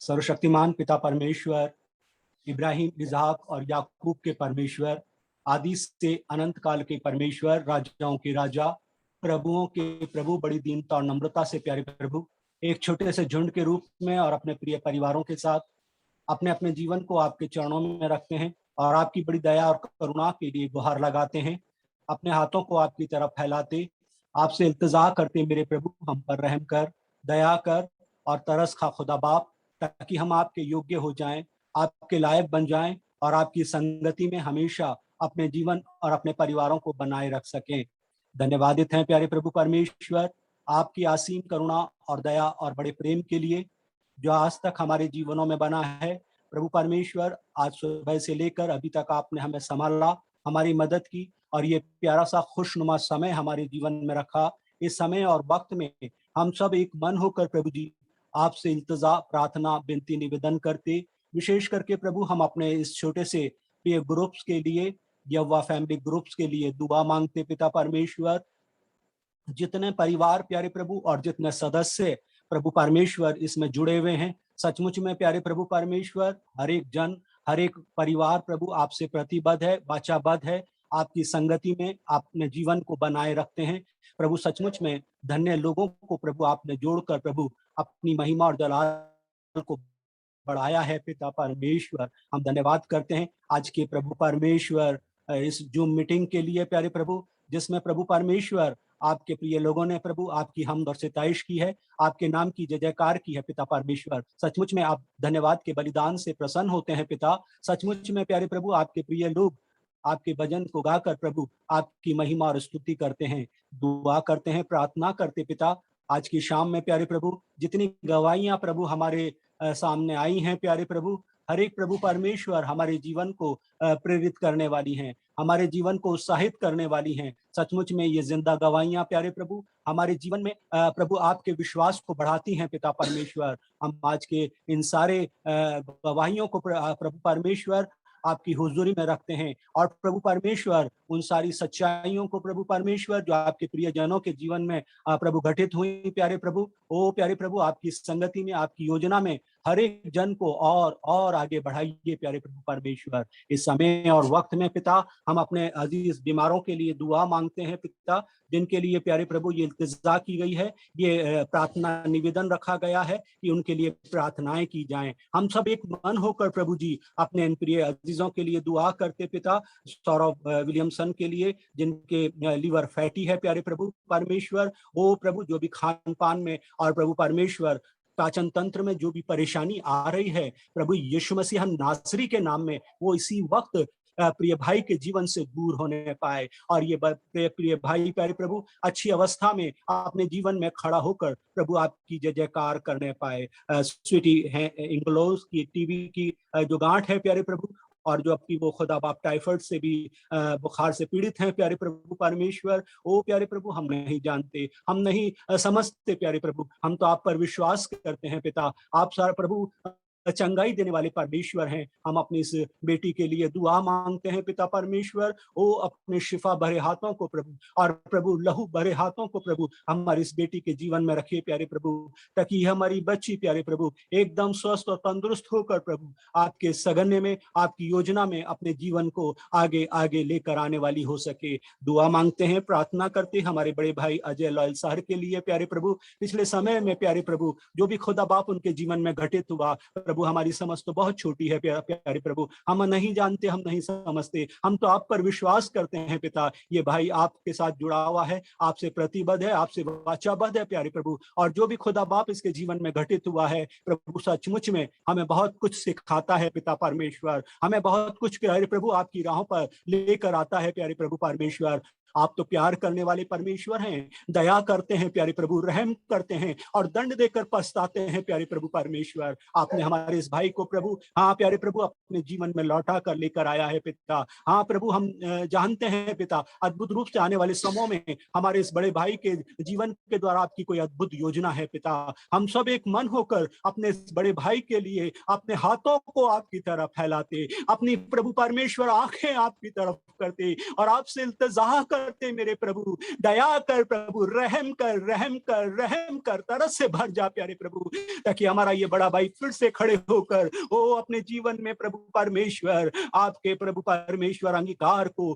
सर्वशक्तिमान पिता परमेश्वर, इब्राहिम, इसहाक और याकूब के परमेश्वर, आदि से अनंत काल के परमेश्वर, राजाओं के राजा, प्रभुओं के प्रभु, बड़ी दीनता और नम्रता से प्यारे प्रभु, एक छोटे से झुंड के रूप में और अपने प्रिय परिवारों के साथ अपने अपने जीवन को आपके चरणों में रखते हैं और आपकी बड़ी दया और करुणा के लिए गुहार लगाते हैं। अपने हाथों को आपकी तरफ फैलाते आपसे इल्तिजा करते, मेरे प्रभु हम पर रहम कर, दया कर और तरस खा खुदा बाप, ताकि हम आपके योग्य हो जाएं, आपके लायक बन जाएं और आपकी संगति में हमेशा अपने जीवन और अपने परिवारों को बनाए रख सकें। धन्यवादित हैं प्यारे प्रभु परमेश्वर आपकी असीम करुणा और दया और बड़े प्रेम के लिए जो आज तक हमारे जीवनों में बना है। प्रभु परमेश्वर, आज सुबह से लेकर अभी तक आपने हमें संभाला, हमारी मदद की और ये प्यारा सा खुशनुमा समय हमारे जीवन में रखा। इस समय और वक्त में हम सब एक मन होकर प्रभु जी आपसे इल्तिजा, प्रार्थना, विनती, निवेदन करते, विशेष करके प्रभु हम अपने इस छोटे से प्रिय ग्रुप्स के लिए, यव्वा फैमिली ग्रुप्स के लिए दुआ मांगते। पिता परमेश्वर, जितने परिवार प्यारे प्रभु और जितने सदस्य प्रभु परमेश्वर इसमें जुड़े हुए हैं, सचमुच में प्यारे प्रभु परमेश्वर हर एक जन, हर एक परिवार प्रभु आपसे प्रतिबद्ध है, वाचाबद्ध है, आपकी संगति में अपने जीवन को बनाए रखते हैं। प्रभु सचमुच में धन्य लोगों को प्रभु आपने जोड़कर प्रभु अपनी महिमा और जलाल को बढ़ाया है। पिता परमेश्वर, हम धन्यवाद करते हैं आज के प्रभु परमेश्वर इस जूम मीटिंग के लिए प्यारे प्रभु, जिसमें प्रभु परमेश्वर आपके प्रिय लोगों ने प्रभु आपकी हमद और सिताइश की है, आपके नाम की जय जयकार की है। पिता परमेश्वर, सचमुच में आप धन्यवाद के बलिदान से प्रसन्न होते हैं। पिता सचमुच में प्यारे प्रभु आपके प्रिय लोग आपके भजन को गाकर प्रभु आपकी महिमा और स्तुति करते हैं, दुआ करते हैं, प्रार्थना करते। पिता आज की शाम में प्यारे प्रभु जितनी गवाहियां प्रभु हमारे सामने आई हैं प्यारे प्रभु, हर एक प्रभु परमेश्वर हमारे जीवन को प्रेरित करने वाली हैं, हमारे जीवन को उत्साहित करने वाली हैं। सचमुच में ये जिंदा गवाहियां प्यारे प्रभु हमारे जीवन में प्रभु आपके विश्वास को बढ़ाती हैं। पिता परमेश्वर, हम आज के इन सारे गवाहियों को प्रभु परमेश्वर आपकी हुजूरी में रखते हैं और प्रभु परमेश्वर उन सारी सच्चाइयों को प्रभु परमेश्वर जो आपके प्रिय जनों के जीवन में प्रभु घटित हुई प्यारे प्रभु, ओ प्यारे प्रभु आपकी संगति में, आपकी योजना में हर एक जन को और आगे बढ़ाइए प्यारे प्रभु परमेश्वर। इस समय और वक्त में पिता हम अपने अजीज बीमारों के लिए दुआ मांगते हैं पिता, जिनके लिए प्यारे प्रभु ये इल्तिजा की गई है, ये प्रार्थना निवेदन रखा गया है कि उनके लिए प्रार्थनाएं की जाएं। हम सब एक मन होकर प्रभु जी अपने इन प्रिय अजीजों के लिए दुआ करते पिता, सौरभ विलियमसन के लिए जिनके लीवर फैटी है प्यारे प्रभु परमेश्वर, ओ प्रभु जो भी खान पान में और प्रभु परमेश्वर पाचन तंत्र में जो भी परेशानी आ रही है प्रभु यीशु मसीह नासरी के नाम में वो इसी वक्त प्रिय भाई के जीवन से दूर होने पाए और ये प्रिय भाई प्यारे प्रभु अच्छी अवस्था में अपने जीवन में खड़ा होकर प्रभु आपकी जय जयकार करने पाए। स्वीटी है इंग्लोस की टीबी की जो गांठ है प्यारे प्रभु और जो अपनी वो खुदा बाप टाइफाइड से भी बुखार से पीड़ित हैं प्यारे प्रभु परमेश्वर। ओ प्यारे प्रभु, हम नहीं जानते, हम नहीं समझते प्यारे प्रभु, हम तो आप पर विश्वास करते हैं पिता। आप सारा प्रभु चंगाई देने वाले परमेश्वर हैं। हम अपनी इस बेटी के लिए दुआ मांगते हैं पिता परमेश्वर। ओ अपने शिफा भरे हाथों को प्रभु, और प्रभु लहू भरे हाथों को प्रभु हमारी इस बेटी के जीवन में रखिए प्यारे प्रभु, ताकि हमारी बच्ची प्यारे प्रभु एकदम स्वस्थ और तंदुरुस्त होकर प्रभु आपके सगने में, आपकी योजना में अपने जीवन को आगे आगे लेकर आने वाली हो सके। दुआ मांगते हैं, प्रार्थना करते हमारे बड़े भाई अजय लॉयल साहर के लिए प्यारे प्रभु। पिछले समय में प्यारे प्रभु जो भी खुदा बाप उनके जीवन में घटित हुआ प्रभु, हमारी समझ तो बहुत छोटी है प्यारे प्रभु, हम नहीं जानते, हम नहीं समझते, हम तो आप पर विश्वास करते हैं पिता। ये भाई आपके साथ जुड़ा हुआ है, आपसे प्रतिबद्ध है, आपसे वाचाबद्ध है प्यारे प्रभु, और जो भी खुदा बाप इसके जीवन में घटित हुआ है प्रभु सचमुच में हमें बहुत कुछ सिखाता है पिता परमेश्वर, हमें बहुत कुछ प्यारे प्रभु आपकी राहों पर लेकर आता है प्यारे प्रभु परमेश्वर। आप तो प्यार करने वाले परमेश्वर हैं, दया करते हैं प्यारे प्रभु, रहम करते हैं और दंड देकर पछताते हैं प्यारे प्रभु परमेश्वर। आपने हमारे इस भाई को प्रभु, हाँ प्यारे प्रभु, अपने जीवन में लौटा कर लेकर आया है पिता। हाँ प्रभु, हम जानते हैं पिता, अद्भुत रूप से आने वाले समयों में हमारे इस बड़े भाई के जीवन के द्वारा आपकी कोई अद्भुत योजना है पिता। हम सब एक मन होकर अपने इस बड़े भाई के लिए अपने हाथों को आपकी तरफ फैलाते, अपनी प्रभु परमेश्वर आंखें आपकी तरफ करते और आपसे इल्तिजा करते, मेरे प्रभु दया कर प्रभु, रहम कर, रहम कर, रहम कर, तरस से भर जा प्यारे प्रभु, ताकि हमारा ये बड़ा भाई फिर से खड़े होकर ओ अपने जीवन में प्रभु परमेश्वर आपके प्रभु परमेश्वर अंगीकार को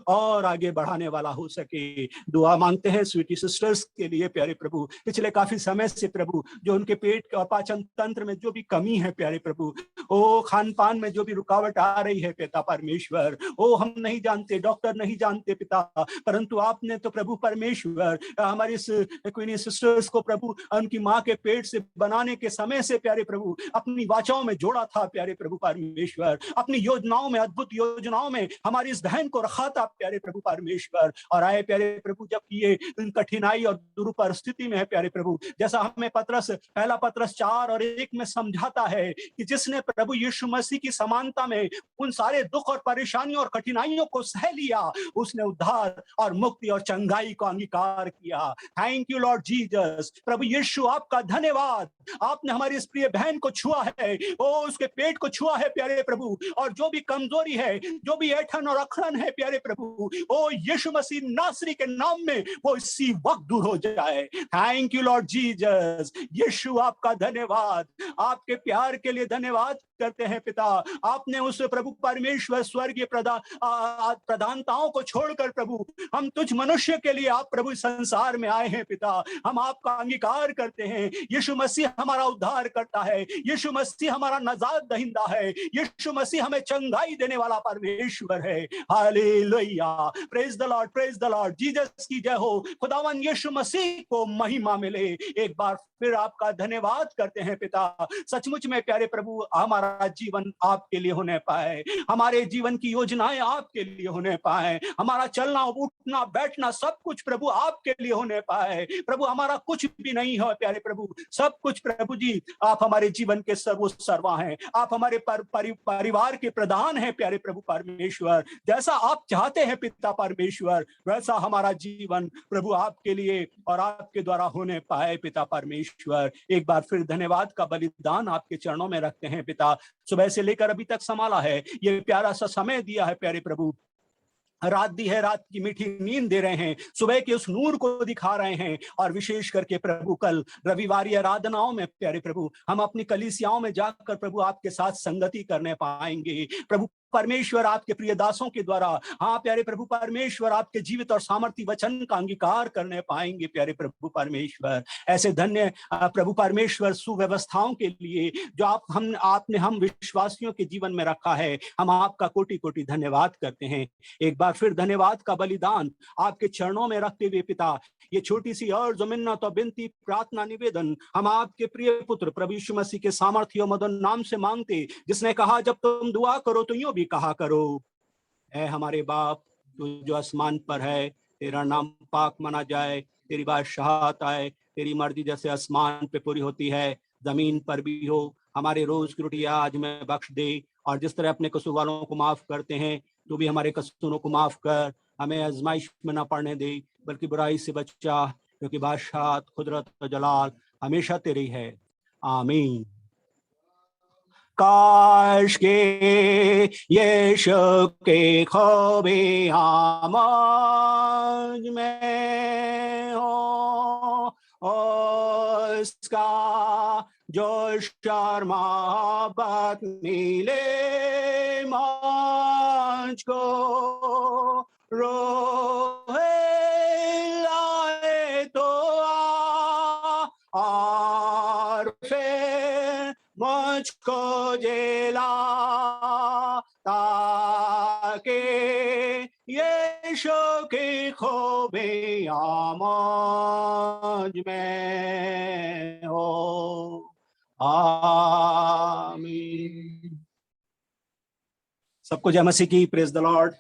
और आगे बढ़ाने वाला हो सके। दुआ मांगते हैं स्वीटी सिस्टर्स के लिए प्यारे प्रभु, पिछले काफी समय से प्रभु जो उनके पेट और पाचन तंत्र में जो भी कमी है प्यारे प्रभु, ओ खान पान में जो भी रुकावट आ रही है पिता परमेश्वर, ओ हम नहीं जानते, डॉक्टर नहीं जानते पिता, परंतु आपने तो प्रभु परमेश्वर हमारी इस क्वीनी सिस्टर्स को प्रभु उनकी माँ के पेट से बनाने के समय से प्यारे प्रभु अपनी वाचाओं में जोड़ा था प्यारे प्रभु परमेश्वर, अपनी योजनाओं में, अद्भुत योजनाओं में हमारी इस बहन को रखा था प्यारे प्रभु परमेश्वर। और आए प्यारे प्रभु जब ये कठिनाई और दुरु परिस्थिति में है प्यारे प्रभु, जैसा हमें पहला पत्रस 4:1 में समझाता है कि जिसने प्रभु यीशु मसीह की समानता में उन सारे दुख और परेशानियों और कठिनाइयों को सह लिया, उसने उद्धार और मुक्ति और चंगाई को अंगीकार किया। Thank you Lord Jesus. प्रभु यीशु आपका धन्यवाद, आपने हमारी इस प्रिय बहन को छुआ है, ओ उसके पेट को छुआ है प्यारे प्रभु, और जो भी कमजोरी है, जो भी ऐठन और अखड़न है प्यारे प्रभु, ओ यीशु मसीह नासरी के नाम में वो इसी वक्त दूर हो जाए। Thank you Lord Jesus. Yeshu आपका धन्यवाद, आपके प्यार के लिए धन्यवाद करते हैं पिता। आपने उस प्रभु परमेश्वर स्वर्गीय प्रधानताओं को छोड़कर प्रभु हम तुझ मनुष्य के लिए आप प्रभु संसार में आए हैं पिता। हम आपका अंगीकार करते हैं, यीशु मसीह हमारा उद्धार करता है, यीशु मसीह हमारा नजात दहिंदा है, यीशु मसीह हमें चंगाई देने वाला परमेश्वर है। Hallelujah, praise the Lord, praise the Lord. Jesus की जय हो। खुदावन यीशु मसीह को महिमा मिले। एक बार फिर आपका धन्यवाद करते हैं पिता। सचमुच में प्यारे प्रभु हमारा जीवन आपके लिए होने पाए, हमारे जीवन की योजनाएं आपके लिए होने पाए, हमारा चलना उठना बैठना सब कुछ प्रभु आपके लिए होने पाए। प्रभु हमारा कुछ भी नहीं हो प्यारे प्रभु, सब कुछ प्रभु जी आप हमारे जीवन के सर्वा हैं, आप हमारे परिवार के प्रधान हैं प्यारे प्रभु परमेश्वर। जैसा आप चाहते हैं पिता परमेश्वर, वैसा हमारा जीवन प्रभु आपके लिए और आपके द्वारा होने पाए पिता परमेश्वर। एक बार फिर धन्यवाद का बलिदान आपके चरणों में रखते हैं पिता। सुबह से लेकर अभी तक संभाला है, ये प्यारा सा समय दिया है प्यारे प्रभु, रात दी है, रात की मीठी नींद दे रहे हैं, सुबह के उस नूर को दिखा रहे हैं। और विशेष करके प्रभु कल रविवारी आराधनाओं में प्यारे प्रभु हम अपनी कलीसियाओं में जाकर प्रभु आपके साथ संगति करने पाएंगे। प्रभु परमेश्वर आपके प्रिय दासों के द्वारा, हाँ प्यारे प्रभु परमेश्वर आपके जीवित और सामर्थी वचन का अंगीकार करने पाएंगे प्यारे प्रभु परमेश्वर। ऐसे धन्य प्रभु परमेश्वर सुव्यवस्थाओं के लिए जो आपने हम विश्वासियों के जीवन में रखा है, हम आपका कोटि कोटि धन्यवाद करते हैं। एक बार फिर धन्यवाद का बलिदान आपके चरणों में रखते हुए पिता, ये छोटी सी और मिन्नत और बिनती प्रार्थना निवेदन हम आपके प्रिय पुत्र प्रभु यीशु मसीह के सामर्थ्य और मदन नाम से मांगते, जिसने कहा जब तुम दुआ करो तो यूं भी कहा करो, ऐ हमारे बाप तू जो आसमान पर है, तेरा नाम पाक माना जाए, तेरी बादशाहत आए, तेरी मर्जी जैसे आसमान पे पूरी होती है जमीन पर भी हो। हमारे रोज की रोटी आज में बख्श दे और जिस तरह अपने कसूरवारों को माफ करते हैं, तो भी हमारे कसूरों को माफ कर, हमें आजमाइश में ना पड़ने दे, बल्कि बुराई से बचा, क्योंकि बादशाह, कुदरत और जलाल हमेशा तेरी है। आमीन। काश के यीशु के ख्वाबे आमाज में हो, उसका जोश और मोहब्बत मिले मुझको, रोहे लाए तो और फिर मुझको जेला, ताकि यीशु की खूबी आमाज में हो। आमीन। सबको जय मसीह की। Praise the Lord.